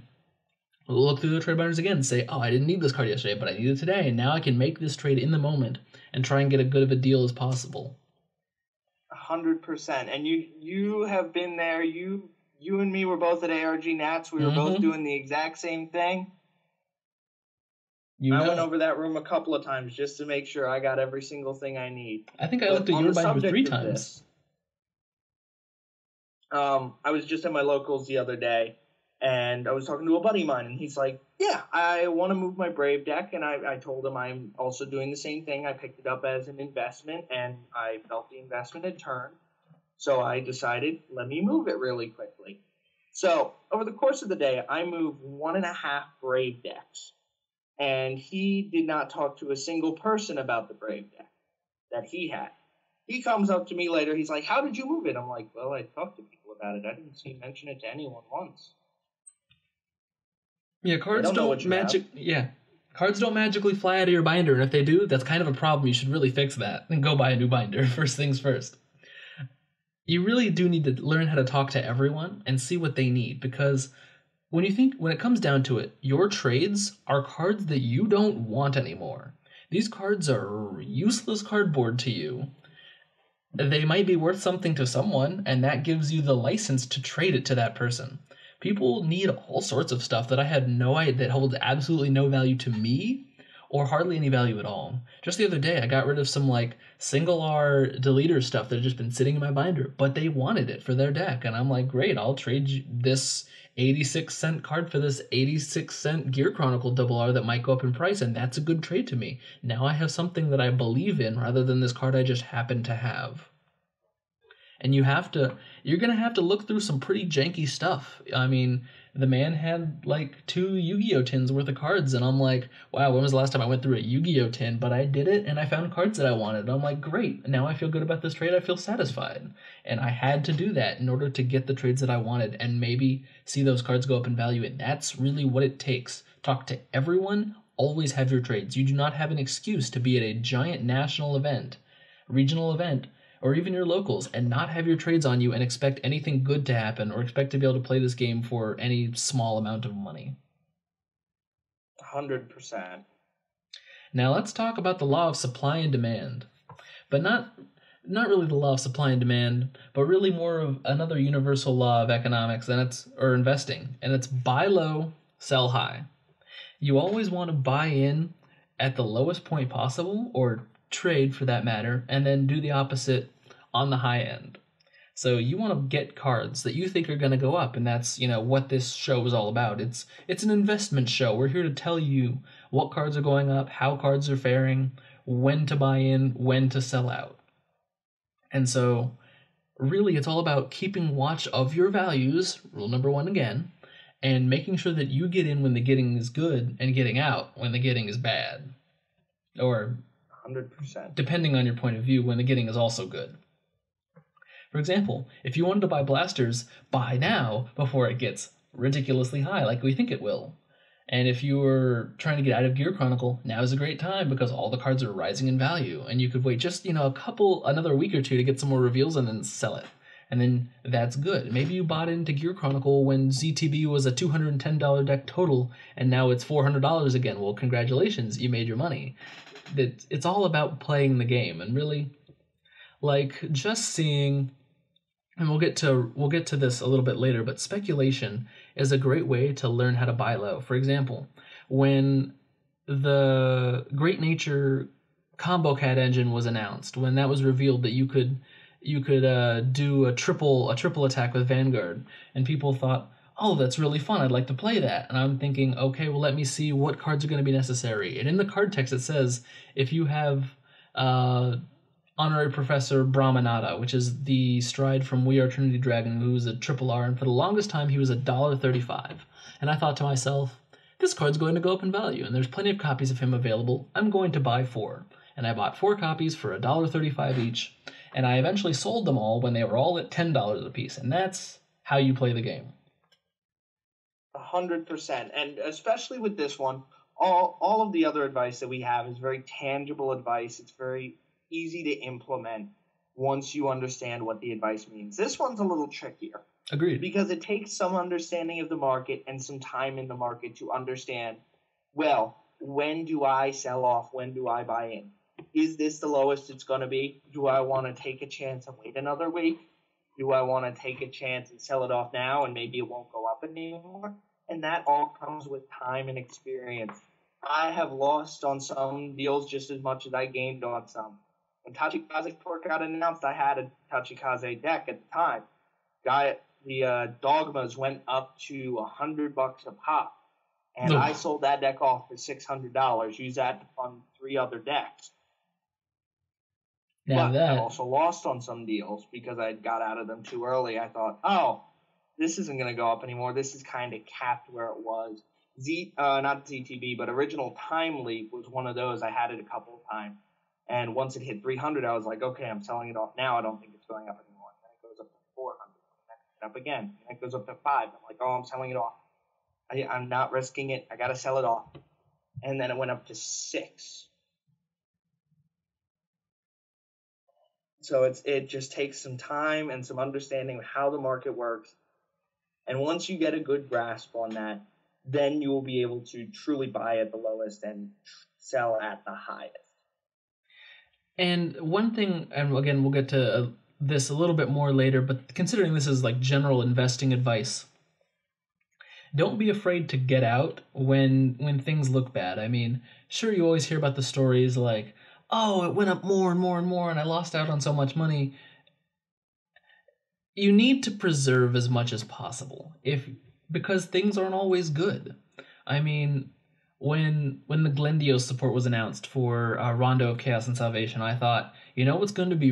look through the trade binders again and say, oh, I didn't need this card yesterday, but I need it today. And now I can make this trade in the moment and try and get as good of a deal as possible. 100%. And you have been there. You and me were both at ARG Nats. We were both doing the exact same thing. I went over that room a couple of times just to make sure I got every single thing I need. I think I looked at your binder 3 times. I was just at my locals the other day, and I was talking to a buddy of mine, and he's like, yeah, I want to move my Brave deck, and I told him I'm also doing the same thing. I picked it up as an investment, and I felt the investment had turned, so I decided, let me move it really quickly. So, over the course of the day, I moved 1.5 Brave decks, and he did not talk to a single person about the Brave deck that he had. He comes up to me later. He's like, "How did you move it?" I'm like, "Well, I talked to people about it. I didn't see mention it to anyone once." Yeah, They don't know what you have. Cards don't magically fly out of your binder, and if they do, that's kind of a problem. You should really fix that and go buy a new binder. First things first. You really do need to learn how to talk to everyone and see what they need, because when it comes down to it, your trades are cards that you don't want anymore. These cards are useless cardboard to you. They might be worth something to someone, and that gives you the license to trade it to that person. People need all sorts of stuff that I had no idea that holds absolutely no value to me or hardly any value at all. Just the other day, I got rid of some like single R deleter stuff that had just been sitting in my binder, but they wanted it for their deck, and I'm like, great, I'll trade you this 86-cent card for this 86-cent Gear Chronicle double R that might go up in price, and that's a good trade to me. Now I have something that I believe in rather than this card I just happen to have. And you're gonna have to look through some pretty janky stuff. I mean, the man had like 2 Yu-Gi-Oh tins worth of cards, and I'm like, wow, when was the last time I went through a Yu-Gi-Oh tin? But I did it, and I found cards that I wanted. I'm like, great, now I feel good about this trade. I feel satisfied, and I had to do that in order to get the trades that I wanted, and maybe see those cards go up in value. And that's really what it takes. Talk to everyone. Always have your trades. You do not have an excuse to be at a giant national event, regional event, or even your locals, and not have your trades on you and expect anything good to happen or expect to be able to play this game for any small amount of money. 100%. Now let's talk about the law of supply and demand. But not really the law of supply and demand, but really more of another universal law of economics or investing, and it's buy low, sell high. You always want to buy in at the lowest point possible, or trade for that matter, and then do the opposite on the high end. So you want to get cards that you think are going to go up, and that's what this show is all about. It's an investment show. We're here to tell you what cards are going up, how cards are faring, when to buy in, when to sell out. And so really it's all about keeping watch of your values, rule number 1 again, and making sure that you get in when the getting is good and getting out when the getting is bad. Or 100%. depending on your point of view, when the getting is also good. For example, if you wanted to buy blasters, buy now before it gets ridiculously high like we think it will. And if you were trying to get out of Gear Chronicle, now is a great time because all the cards are rising in value, and you could wait just another week or two to get some more reveals and then sell it. And then that's good. Maybe you bought into Gear Chronicle when ZTB was a $210 deck total, and now it's $400 again. Well, congratulations, you made your money. It's all about playing the game, and really, like, just seeing, and we'll get to this a little bit later, but speculation is a great way to learn how to buy low. For example, when the Great Nature Combo Cat engine was announced, when that was revealed that you could do a triple attack with Vanguard, and people thought, oh, that's really fun, I'd like to play that. And I'm thinking, okay, well, let me see what cards are going to be necessary. And in the card text it says, if you have Honorary Professor Brahmanata, which is the stride from We Are Trinity Dragon, who's a triple R, and for the longest time he was $1.35. And I thought to myself, this card's going to go up in value, and there's plenty of copies of him available. I'm going to buy 4. And I bought 4 copies for $1.35 each, and I eventually sold them all when they were all at $10 a piece. And that's how you play the game. 100%. And especially with this one, all of the other advice that we have is very tangible advice. It's very easy to implement once you understand what the advice means. This one's a little trickier. Agreed. Because it takes some understanding of the market and some time in the market to understand, well, when do I sell off? When do I buy in? Is this the lowest it's going to be? Do I want to take a chance and wait another week? Do I want to take a chance and sell it off now and maybe it won't go up anymore? And that all comes with time and experience. I have lost on some deals just as much as I gained on some. When Tachikaze Port got announced, I had a Tachikaze deck at the time. The dogmas went up to $100 a pop, and I sold that deck off for $600. Used that to fund 3 other decks. But I also lost on some deals because I got out of them too early. I thought, oh, this isn't going to go up anymore. This is kind of capped where it was. Not ZTB, but Original Time Leap was one of those. I had it a couple of times. And once it hit 300, I was like, okay, I'm selling it off now. I don't think it's going up anymore. And then it goes up to 400. And then it up again. And it goes up to 5. I'm like, oh, I'm selling it off. I'm not risking it. I got to sell it off. And then it went up to 6. So it just takes some time and some understanding of how the market works. And once you get a good grasp on that, then you will be able to truly buy at the lowest and sell at the highest. And one thing, and again, we'll get to this a little bit more later, but considering this is like general investing advice, don't be afraid to get out when things look bad. I mean, sure, you always hear about the stories like, oh, it went up more and more and more, and I lost out on so much money. You need to preserve as much as possible, because things aren't always good. I mean, when the Glendios support was announced for Rondo of Chaos and Salvation, I thought, what's going to be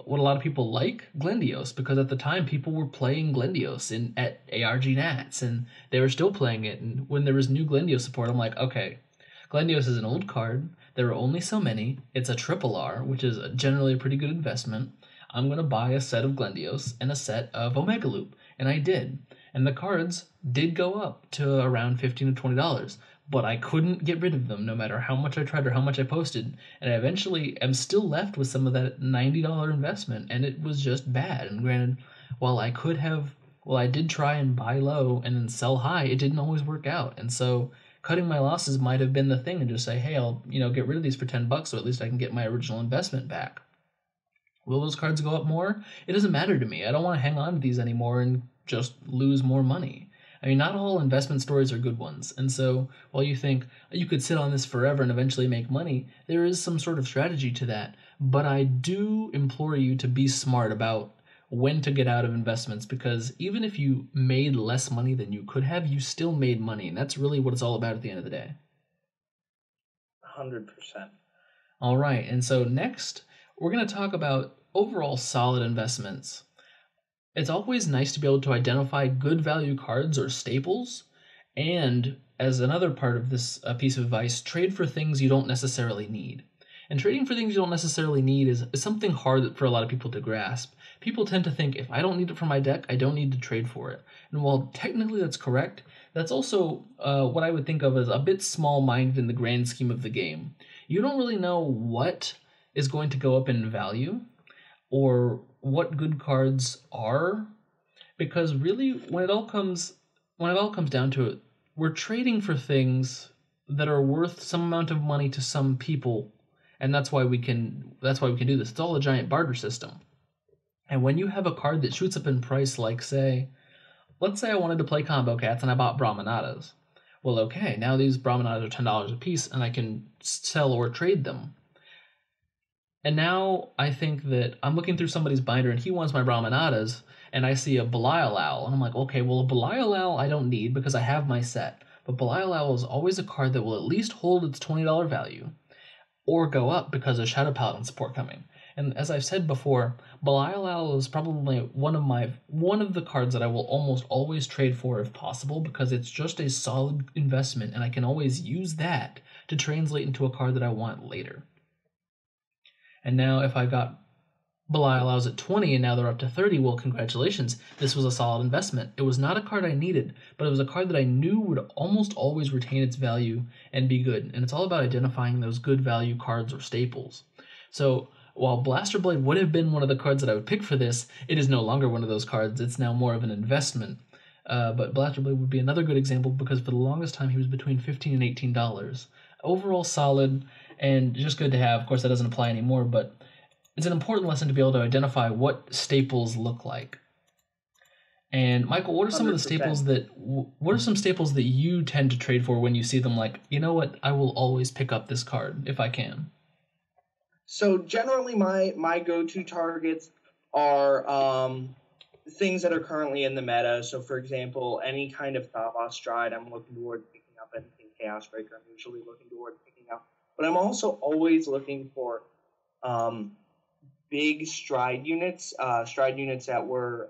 what a lot of people like? Glendios, because at the time people were playing Glendios at ARG Nats, and they were still playing it. And when there was new Glendios support, I'm like, okay, Glendios is an old card. There are only so many. It's a triple R, which is generally a pretty good investment. I'm going to buy a set of Glendios and a set of Omega Loop. And I did. And the cards did go up to around $15 to $20, but I couldn't get rid of them no matter how much I tried or how much I posted. And I eventually am still left with some of that $90 investment, and it was just bad. And granted, while I did try and buy low and then sell high, it didn't always work out. And so cutting my losses might have been the thing, and just say, hey, I'll get rid of these for $10, so at least I can get my original investment back. Will those cards go up more? It doesn't matter to me. I don't want to hang on to these anymore and just lose more money. I mean, not all investment stories are good ones. And so while you think you could sit on this forever and eventually make money, there is some sort of strategy to that. But I do implore you to be smart about when to get out of investments, because even if you made less money than you could have, you still made money. And that's really what it's all about at the end of the day. 100%. All right. And so next, we're going to talk about overall solid investments. It's always nice to be able to identify good value cards or staples, and as another part of this piece of advice, trade for things you don't necessarily need. And trading for things you don't necessarily need is something hard for a lot of people to grasp. People tend to think, if I don't need it for my deck, I don't need to trade for it. And while technically that's correct, that's also what I would think of as a bit small-minded in the grand scheme of the game. You don't really know what is going to go up in value, or what good cards are, because really when it all comes down to it, we're trading for things that are worth some amount of money to some people, and that's why we can do this. It's all a giant barter system. And when you have a card that shoots up in price, like let's say I wanted to play Combo Cats and I bought Brahmanadas. Well, okay, now these Brahmanadas are $10 a piece and I can sell or trade them. And now I think that I'm looking through somebody's binder and he wants my Brahmanadas, and I see a Belial Owl, and I'm like, okay, well, a Belial Owl I don't need because I have my set. But Belial Owl is always a card that will at least hold its $20 value, or go up because of Shadow Paladin support coming. And as I've said before, Belial Owl is probably one of the cards that I will almost always trade for if possible, because it's just a solid investment, and I can always use that to translate into a card that I want later. And now if I got Belial Owls at 20 and now they're up to 30, well, congratulations. This was a solid investment. It was not a card I needed, but it was a card that I knew would almost always retain its value and be good. And it's all about identifying those good value cards or staples. So while Blaster Blade would have been one of the cards that I would pick for this, it is no longer one of those cards. It's now more of an investment. But Blaster Blade would be another good example, because for the longest time he was between $15 and $18. Overall solid, and just good to have. Of course, that doesn't apply anymore, but it's an important lesson to be able to identify what staples look like. And Michael, what are some 100%. Of the staples that you tend to trade for when you see them? Like, you know what, I will always pick up this card if I can. So generally, my go-to targets are things that are currently in the meta. So, for example, any kind of Thavos Stride, I'm looking toward picking up. Anything Chaos Breaker, I'm usually looking toward picking up. But I'm also always looking for big stride units that were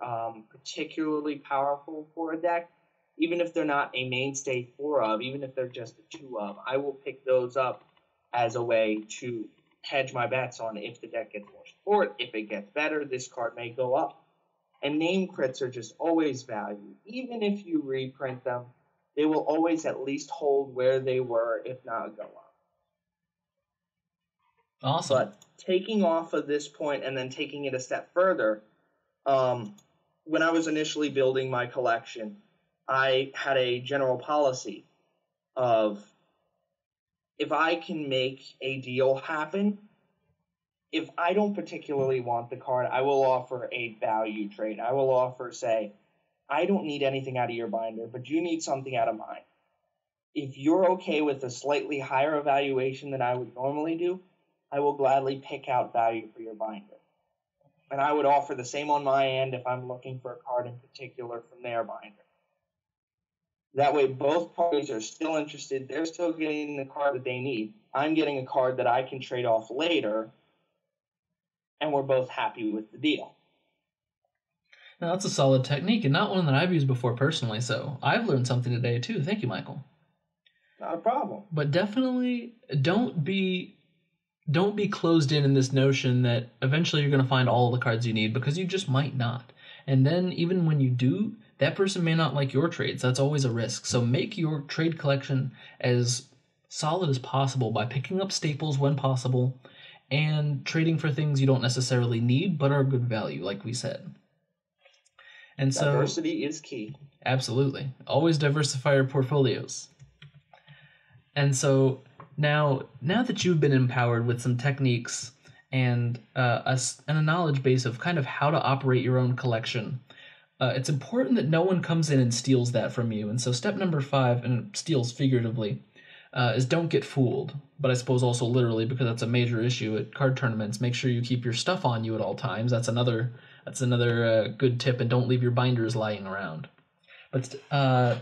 particularly powerful for a deck. Even if they're not a mainstay 4 of, even if they're just a 2 of, I will pick those up as a way to hedge my bets on if the deck gets more support. If it gets better, this card may go up. And name crits are just always valued. Even if you reprint them, they will always at least hold where they were, if not go up. Awesome. But taking off of this point and then taking it a step further, when I was initially building my collection, I had a general policy of if I can make a deal happen, if I don't particularly want the card, I will offer a value trade. I will offer, say, I don't need anything out of your binder, but you need something out of mine. If you're okay with a slightly higher evaluation than I would normally do, I will gladly pick out value for your binder. And I would offer the same on my end if I'm looking for a card in particular from their binder. That way, both parties are still interested. They're still getting the card that they need. I'm getting a card that I can trade off later, and we're both happy with the deal. Now, that's a solid technique, and not one that I've used before personally, so I've learned something today, too. Thank you, Michael. Not a problem. But definitely don't be closed in this notion that eventually you're going to find all the cards you need, because you just might not. And then, even when you do, that person may not like your trades. That's always a risk. So make your trade collection as solid as possible by picking up staples when possible and trading for things you don't necessarily need but are good value, like we said. And so diversity is key. Absolutely. Always diversify your portfolios. And so now that you've been empowered with some techniques and a knowledge base of kind of how to operate your own collection, it's important that no one comes in and steals that from you. And so step number 5, and steals figuratively, is don't get fooled. But I suppose also literally, because that's a major issue at card tournaments. Make sure you keep your stuff on you at all times. That's another good tip, and don't leave your binders lying around. But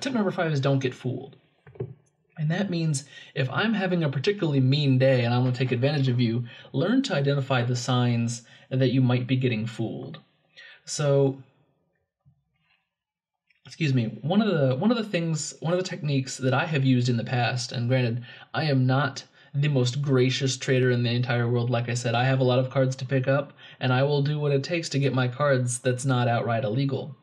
tip number 5 is don't get fooled. And that means if I'm having a particularly mean day and I'm going to take advantage of you, learn to identify the signs that you might be getting fooled. So, one of the techniques that I have used in the past, and granted, I am not the most gracious trader in the entire world. Like I said, I have a lot of cards to pick up, and I will do what it takes to get my cards that's not outright illegal.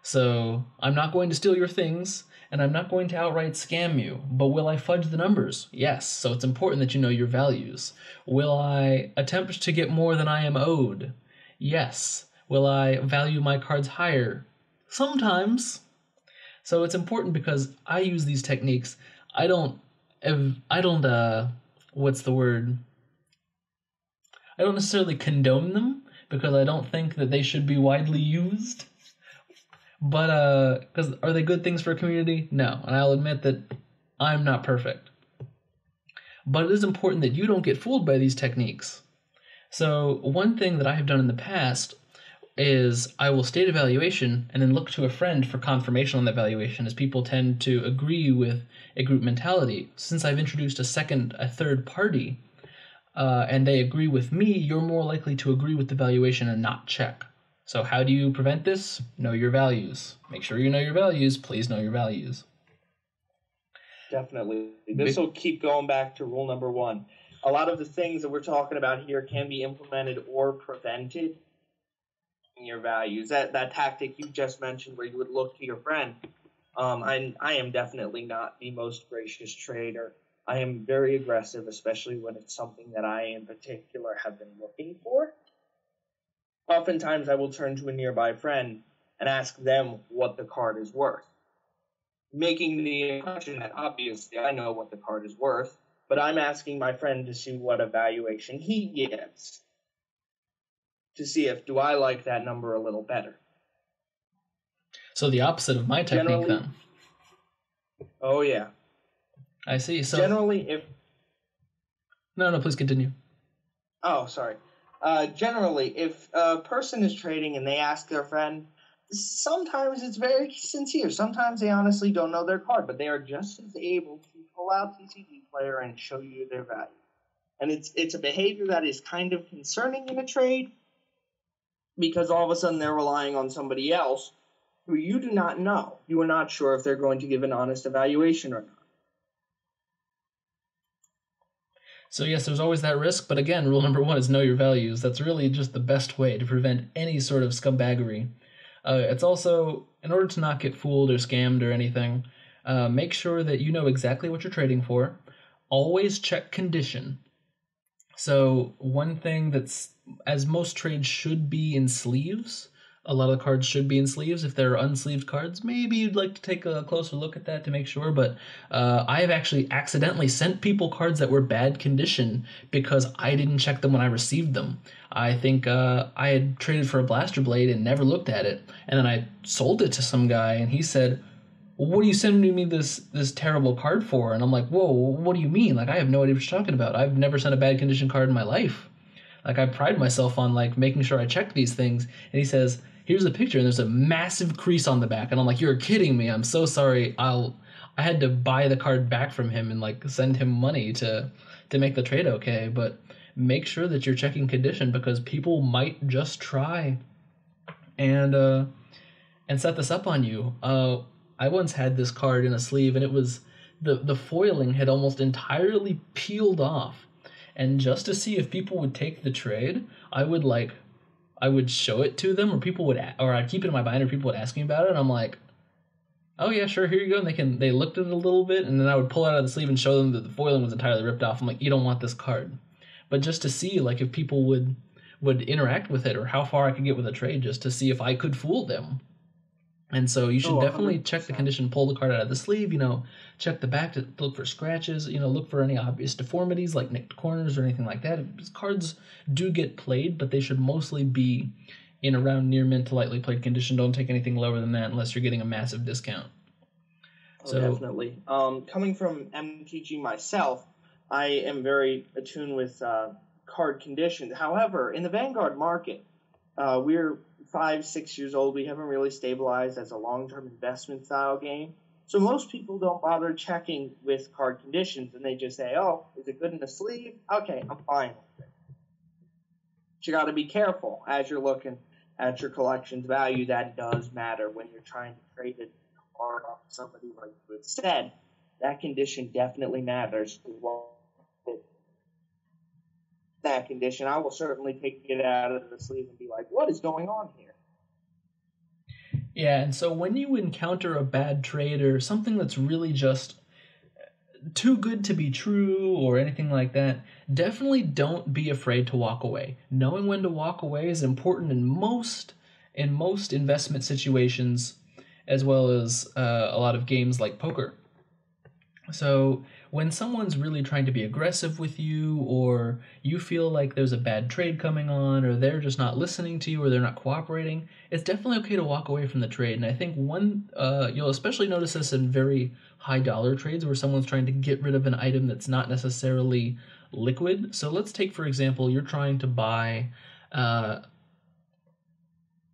So I'm not going to steal your things, and I'm not going to outright scam you. But will I fudge the numbers? Yes. So it's important that you know your values. Will I attempt to get more than I am owed? Yes. Will I value my cards higher? Sometimes. So it's important because I use these techniques. I don't necessarily condone them, because I don't think that they should be widely used. But, because are they good things for a community? No. And I'll admit that I'm not perfect. But it is important that you don't get fooled by these techniques. So one thing that I have done in the past is I will state a valuation and then look to a friend for confirmation on that valuation, as people tend to agree with a group mentality. Since I've introduced a third party, and they agree with me, you're more likely to agree with the valuation and not check. So how do you prevent this? Know your values. Make sure you know your values. Please know your values. Definitely. This will keep going back to rule number 1. A lot of the things that we're talking about here can be implemented or prevented in your values. That tactic you just mentioned, where you would look to your friend. I am definitely not the most gracious trader. I am very aggressive, especially when it's something that I in particular have been looking for. Oftentimes I will turn to a nearby friend and ask them what the card is worth, making the impression that obviously I know what the card is worth, but I'm asking my friend to see what evaluation he gives, to see if do I like that number a little better. So the opposite of my technique, then. Oh, yeah. I see. So generally, if... No, please continue. Oh, sorry. Generally, if a person is trading and they ask their friend, sometimes it's very sincere. Sometimes they honestly don't know their card, but they are just as able to pull out TCG Player and show you their value. And it's a behavior that is kind of concerning in a trade, because all of a sudden they're relying on somebody else who you do not know. You are not sure if they're going to give an honest evaluation or not. So yes, there's always that risk, but again, rule number one is know your values. That's really just the best way to prevent any sort of scumbaggery. It's also, in order to not get fooled or scammed or anything, make sure that you know exactly what you're trading for. Always check condition. So one thing that's, as most trades should be in sleeves, a lot of the cards should be in sleeves. If they're unsleeved cards, maybe you'd like to take a closer look at that to make sure. But I have actually accidentally sent people cards that were bad condition because I didn't check them when I received them. I think I had traded for a blaster blade and never looked at it, and then I sold it to some guy, and he said, what are you sending me this terrible card for? And I'm like, whoa, what do you mean? Like, I have no idea what you're talking about. I've never sent a bad condition card in my life. Like, I pride myself on like making sure I check these things. And he says, here's a picture, and there's a massive crease on the back. And I'm like, you're kidding me. I'm so sorry. I had to buy the card back from him and like send him money to make the trade okay. But make sure that you're checking condition because people might just try and set this up on you. I once had this card in a sleeve, and it was the foiling had almost entirely peeled off. And just to see if people would take the trade, I would show it to them, or people would, or I'd keep it in my binder. People would ask me about it, and I'm like, oh yeah, sure, here you go. And they looked at it a little bit, and then I would pull it out of the sleeve and show them that the foiling was entirely ripped off. I'm like, you don't want this card. But just to see like if people would interact with it, or how far I could get with a trade, just to see if I could fool them. And so you should definitely check the condition, pull the card out of the sleeve, check the back to look for scratches, look for any obvious deformities like nicked corners or anything like that. Cards do get played, but they should mostly be in around near mint to lightly played condition. Don't take anything lower than that unless you're getting a massive discount. Definitely. Coming from MTG myself, I am very attuned with card conditions. However, in the Vanguard market, we're 5-6 years old. We haven't really stabilized as a long-term investment style game. So most people don't bother checking with card conditions, and they just say, oh, is it good in the sleeve? Okay, I'm fine with it. But you got to be careful as you're looking at your collection's value. That does matter when you're trying to trade it hard off somebody like you had said. That condition definitely matters. That condition, I will certainly take it out of the sleeve and be like, what is going on here? Yeah, and so when you encounter a bad trade or something that's really just too good to be true or anything like that, definitely don't be afraid to walk away. Knowing when to walk away is important in most investment situations, as well as a lot of games like poker. So when someone's really trying to be aggressive with you, or you feel like there's a bad trade coming on, or they're just not listening to you, or they're not cooperating, it's definitely okay to walk away from the trade. And I think you'll especially notice this in very high dollar trades where someone's trying to get rid of an item that's not necessarily liquid. So let's take, for example, you're trying to buy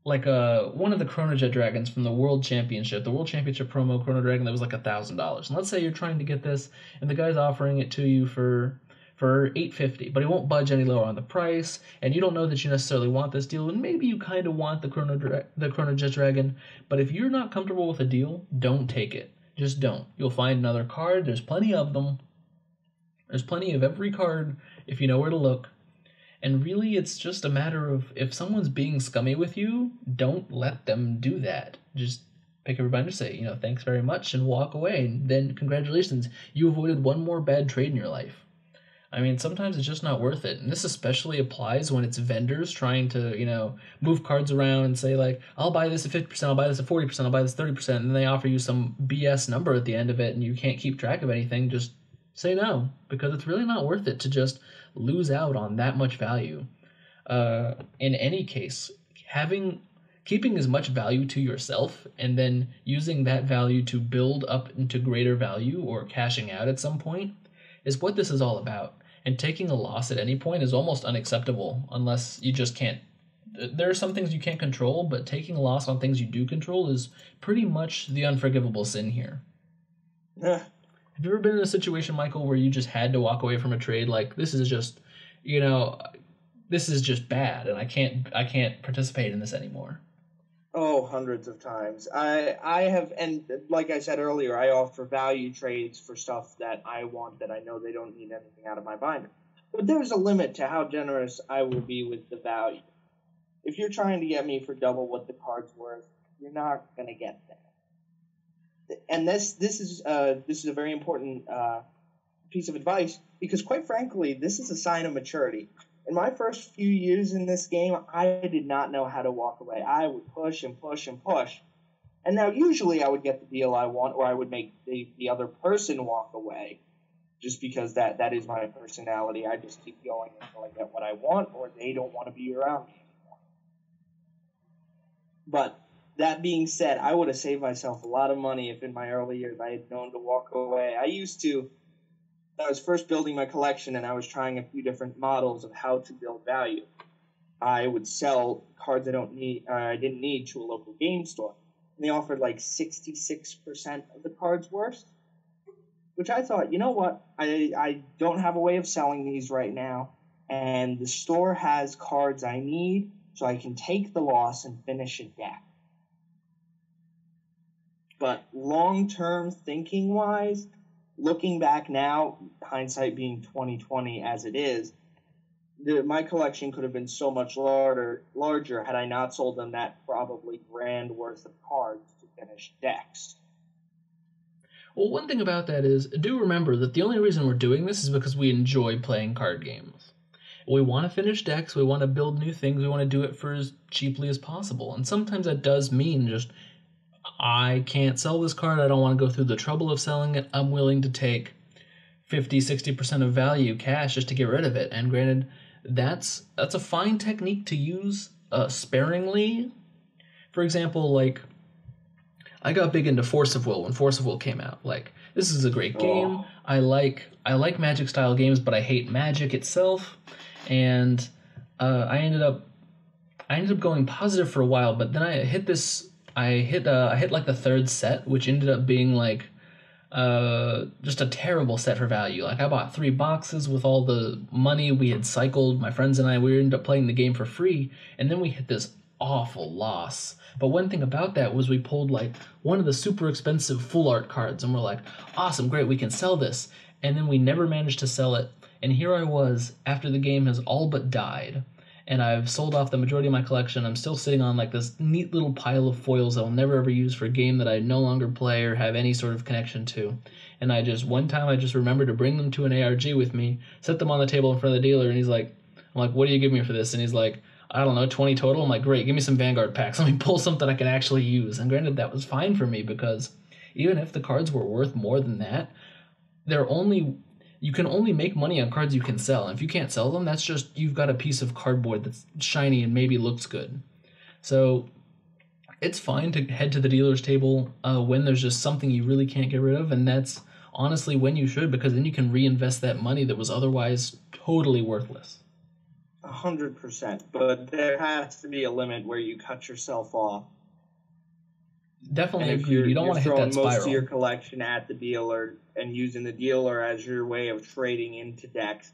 one of the Chronojet dragons from the World Championship promo Chrono Dragon that was like $1,000. And let's say you're trying to get this, and the guy's offering it to you for $850, but he won't budge any lower on the price, and you don't know that you necessarily want this deal, and maybe you kind of want the Chronojet dragon, but if you're not comfortable with a deal, don't take it. Just don't. You'll find another card. There's plenty of them. There's plenty of every card if you know where to look. And really, it's just a matter of if someone's being scummy with you, don't let them do that. Just pick everybody and say, thanks very much, and walk away. And then congratulations, you avoided one more bad trade in your life. I mean, sometimes it's just not worth it. And this especially applies when it's vendors trying to, move cards around and say, like, I'll buy this at 50%, I'll buy this at 40%, I'll buy this at 30%, and then they offer you some BS number at the end of it, and you can't keep track of anything. Just say no, because it's really not worth it to just lose out on that much value. In any case, keeping as much value to yourself and then using that value to build up into greater value or cashing out at some point is what this is all about. And taking a loss at any point is almost unacceptable unless you just can't. There are some things you can't control, but taking a loss on things you do control is pretty much the unforgivable sin here. Yeah. Have you ever been in a situation, Michael, where you just had to walk away from a trade? Like, this is just, this is just bad, and I can't participate in this anymore. Oh, hundreds of times. I have, and like I said earlier, I offer value trades for stuff that I want that I know they don't need anything out of my binder. But there's a limit to how generous I will be with the value. If you're trying to get me for double what the card's worth, you're not going to get that. And this is a very important piece of advice, because quite frankly, this is a sign of maturity. In my first few years in this game, I did not know how to walk away. I would push and push and push. And now usually I would get the deal I want, or I would make the other person walk away, just because that is my personality. I just keep going until I get what I want, or they don't want to be around me anymore. But that being said, I would have saved myself a lot of money if in my early years I had known to walk away. I was first building my collection and I was trying a few different models of how to build value. I would sell cards I didn't need to a local game store. And they offered like 66% of the cards worth, which I thought, you know what, I don't have a way of selling these right now, and the store has cards I need, so I can take the loss and finish a deck. But long-term thinking-wise, looking back now, hindsight being 2020 as it is, my collection could have been so much larger had I not sold them that probably grand worth of cards to finish decks. Well, one thing about that is, do remember that the only reason we're doing this is because we enjoy playing card games. We want to finish decks, we want to build new things, we want to do it for as cheaply as possible. And sometimes that does mean just, I can't sell this card, I don't want to go through the trouble of selling it, I'm willing to take 50-60% of value cash just to get rid of it. And granted, that's a fine technique to use sparingly. For example, like, I got big into Force of Will when Force of Will came out. Like, this is a great game. I like Magic style games, but I hate Magic itself. And I ended up going positive for a while, but then I hit like the third set, which ended up being like just a terrible set for value. Like, I bought 3 boxes with all the money we had cycled. My friends and I, we ended up playing the game for free, and then we hit this awful loss. But one thing about that was we pulled like one of the super expensive full art cards, and we're like, awesome, great, we can sell this. And then we never managed to sell it. And here I was after the game has all but died, and I've sold off the majority of my collection. I'm still sitting on like this neat little pile of foils I'll never ever use for a game that I no longer play or have any sort of connection to. And one time I just remembered to bring them to an ARG with me, set them on the table in front of the dealer, and I'm like, what do you give me for this? And he's like, I don't know, 20 total? I'm like, great, give me some Vanguard packs. Let me pull something I can actually use. And granted, that was fine for me, because even if the cards were worth more than that, you can only make money on cards you can sell. And if you can't sell them, that's just, you've got a piece of cardboard that's shiny and maybe looks good. So it's fine to head to the dealer's table when there's just something you really can't get rid of, and that's honestly when you should, because then you can reinvest that money that was otherwise totally worthless. 100%, but there has to be a limit where you cut yourself off. Definitely agree. You don't want to hit that spiral. Most of your collection at the dealer and using the dealer as your way of trading into decks,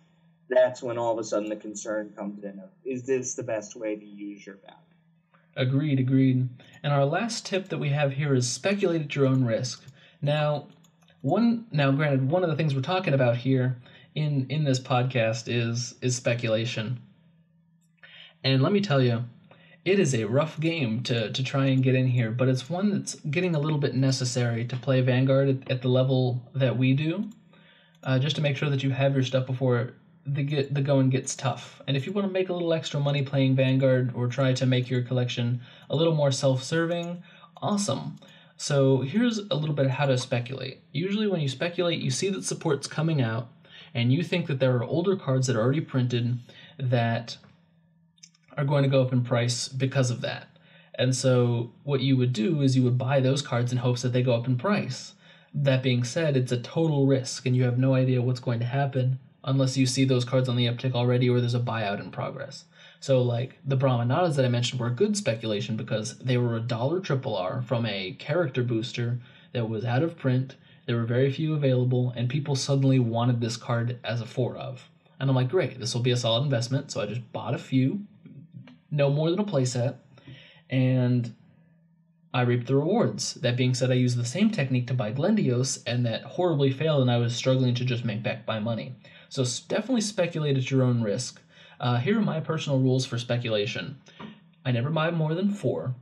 that's when all of a sudden the concern comes in of, is this the best way to use your value? Agreed. And our last tip that we have here is speculate at your own risk. Now, granted, one of the things we're talking about here in this podcast is speculation. And let me tell you, it is a rough game to try and get in here, but it's one that's getting a little bit necessary to play Vanguard at the level that we do, just to make sure that you have your stuff before the going gets tough. And if you want to make a little extra money playing Vanguard or try to make your collection a little more self-serving, awesome. So here's a little bit of how to speculate. Usually when you speculate, you see that support's coming out, and you think that there are older cards that are already printed that are going to go up in price because of that. And so what you would do is you would buy those cards in hopes that they go up in price. That being said, it's a total risk, and you have no idea what's going to happen unless you see those cards on the uptick already or there's a buyout in progress. So like the Brahmanadas that I mentioned were good speculation because they were $1 triple R from a character booster that was out of print. There were very few available, and people suddenly wanted this card as a 4 of. And I'm like, great, this will be a solid investment. So I just bought a few, no more than a playset, and I reaped the rewards. That being said, I used the same technique to buy Glendios, and that horribly failed, and I was struggling to just make back my money. So definitely speculate at your own risk. Here are my personal rules for speculation. I never buy more than 4.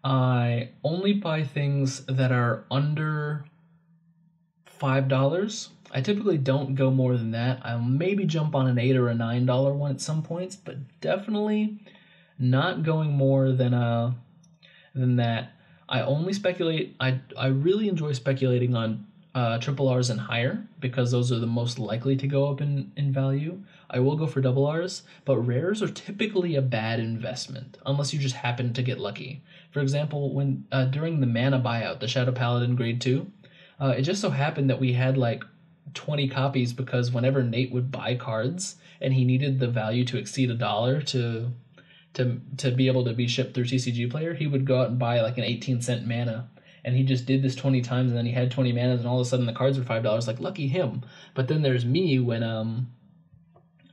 I only buy things that are under $5. I typically don't go more than that. I'll maybe jump on an $8 or a $9 one at some points, but definitely not going more than that. I only speculate. I really enjoy speculating on triple R's and higher because those are the most likely to go up in value. I will go for double R's, but rares are typically a bad investment unless you just happen to get lucky. For example, when during the mana buyout, the Shadow Paladin Grade 2, it just so happened that we had like 20 copies because whenever Nate would buy cards and he needed the value to exceed $1 to be able to be shipped through TCG Player, he would go out and buy like an 18-cent mana. And he just did this 20 times, and then he had 20 manas, and all of a sudden the cards were $5. Like, lucky him. But then there's me when,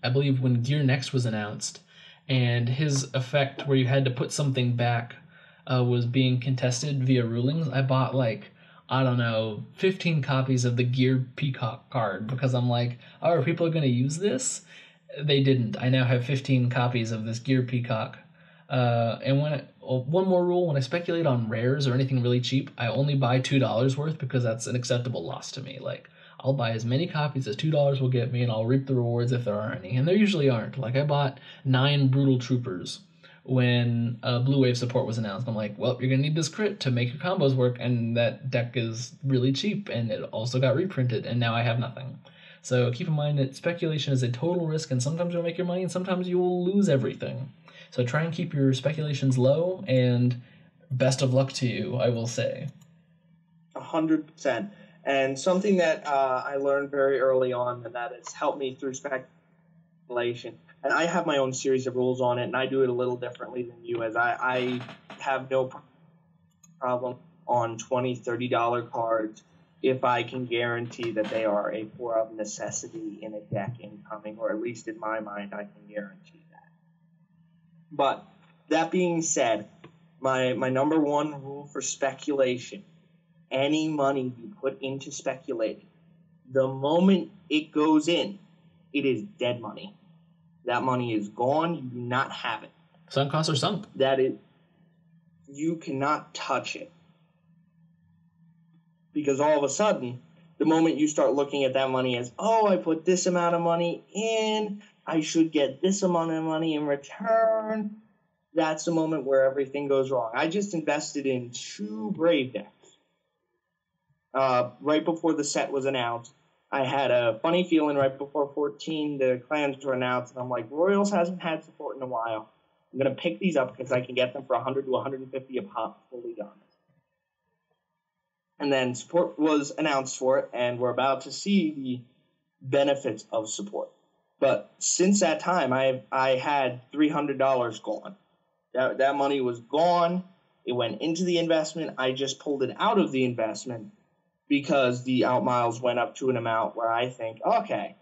I believe when Gear Next was announced, and his effect where you had to put something back was being contested via rulings. I bought, like, I don't know, 15 copies of the Gear Peacock card because I'm like, oh, are people going to use this? They didn't. I now have 15 copies of this Gear Peacock. And one more rule, when I speculate on rares or anything really cheap, I only buy $2 worth because that's an acceptable loss to me. Like, I'll buy as many copies as $2 will get me, and I'll reap the rewards if there are any. And there usually aren't. Like, I bought 9 Brutal Troopers when Blue Wave support was announced. I'm like, well, you're going to need this crit to make your combos work, and that deck is really cheap, and it also got reprinted, and now I have nothing. So keep in mind that speculation is a total risk, and sometimes you'll make your money, and sometimes you will lose everything. So try and keep your speculations low, and best of luck to you, I will say. 100%. And something that I learned very early on, and that has helped me through speculation, and I have my own series of rules on it, and I do it a little differently than you, as I have no problem on $20, $30 cards if I can guarantee that they are a 4 of necessity in a deck incoming, or at least in my mind, I can guarantee that. But that being said, my number one rule for speculation, any money you put into speculating, the moment it goes in, it is dead money. That money is gone. You do not have it. Sunk costs are sunk. That is, you cannot touch it. Because all of a sudden, the moment you start looking at that money as, oh, I put this amount of money in, I should get this amount of money in return, that's the moment where everything goes wrong. I just invested in 2 Brave decks. Right before the set was announced, I had a funny feeling right before 14, the clans were announced, and I'm like, Royals hasn't had support in a while. I'm going to pick these up because I can get them for 100 to 150 a pop, fully done. And then support was announced for it, and we're about to see the benefits of support. But since that time, I had $300 gone. That money was gone. It went into the investment. I just pulled it out of the investment because the out miles went up to an amount where I think, okay,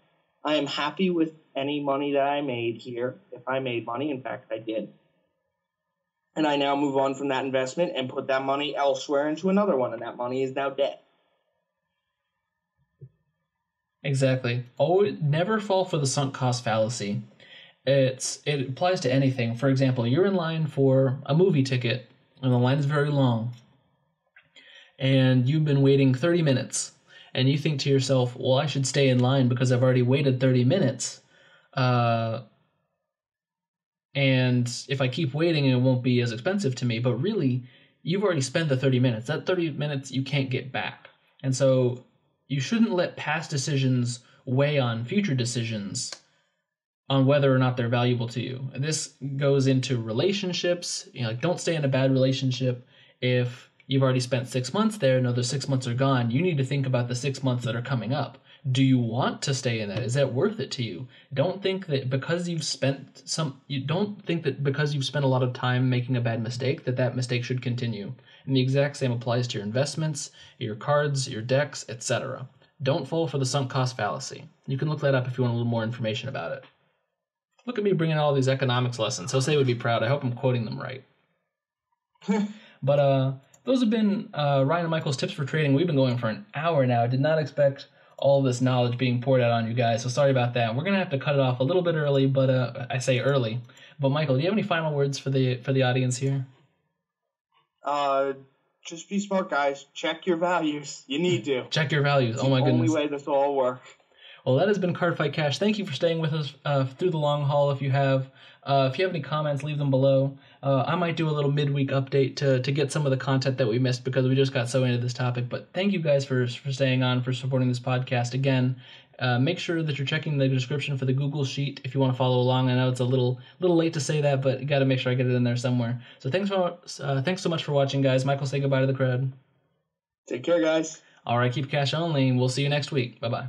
I am happy with any money that I made here. If I made money, in fact, I did. And I now move on from that investment and put that money elsewhere into another one, and that money is now dead. Exactly. Never fall for the sunk cost fallacy. It applies to anything. For example, you're in line for a movie ticket, and the line is very long, and you've been waiting 30 minutes, and you think to yourself, well, I should stay in line because I've already waited 30 minutes, and if I keep waiting, it won't be as expensive to me. But really, you've already spent the 30 minutes. That 30 minutes you can't get back. And so you shouldn't let past decisions weigh on future decisions on whether or not they're valuable to you. And this goes into relationships. Like, don't stay in a bad relationship if you've already spent 6 months there and those 6 months are gone. You need to think about the 6 months that are coming up. Do you want to stay in that? Is that worth it to you? Don't think that because you've spent a lot of time making a bad mistake, that mistake should continue. And the exact same applies to your investments, your cards, your decks, etc. Don't fall for the sunk cost fallacy. You can look that up if you want a little more information about it. Look at me bringing all these economics lessons. Jose would be proud. I hope I'm quoting them right. But those have been Ryan and Michael's tips for trading. We've been going for an hour now. I did not expect all this knowledge being poured out on you guys. So sorry about that. We're gonna have to cut it off a little bit early, but I say early. But Michael, do you have any final words for the audience here? Just be smart, guys. Check your values. You need to. Check your values. It's oh my the goodness. only way this will all work. Well, that has been Cardfight Cash. Thank you for staying with us through the long haul. If you have any comments, leave them below. I might do a little midweek update to get some of the content that we missed because we just got so into this topic. But thank you guys for staying on, for supporting this podcast. Again, make sure that you're checking the description for the Google Sheet if you want to follow along. I know it's a little late to say that, but you got to make sure I get it in there somewhere. So thanks so much for watching, guys. Michael, say goodbye to the crowd. Take care, guys. All right, keep cash only, and we'll see you next week. Bye-bye.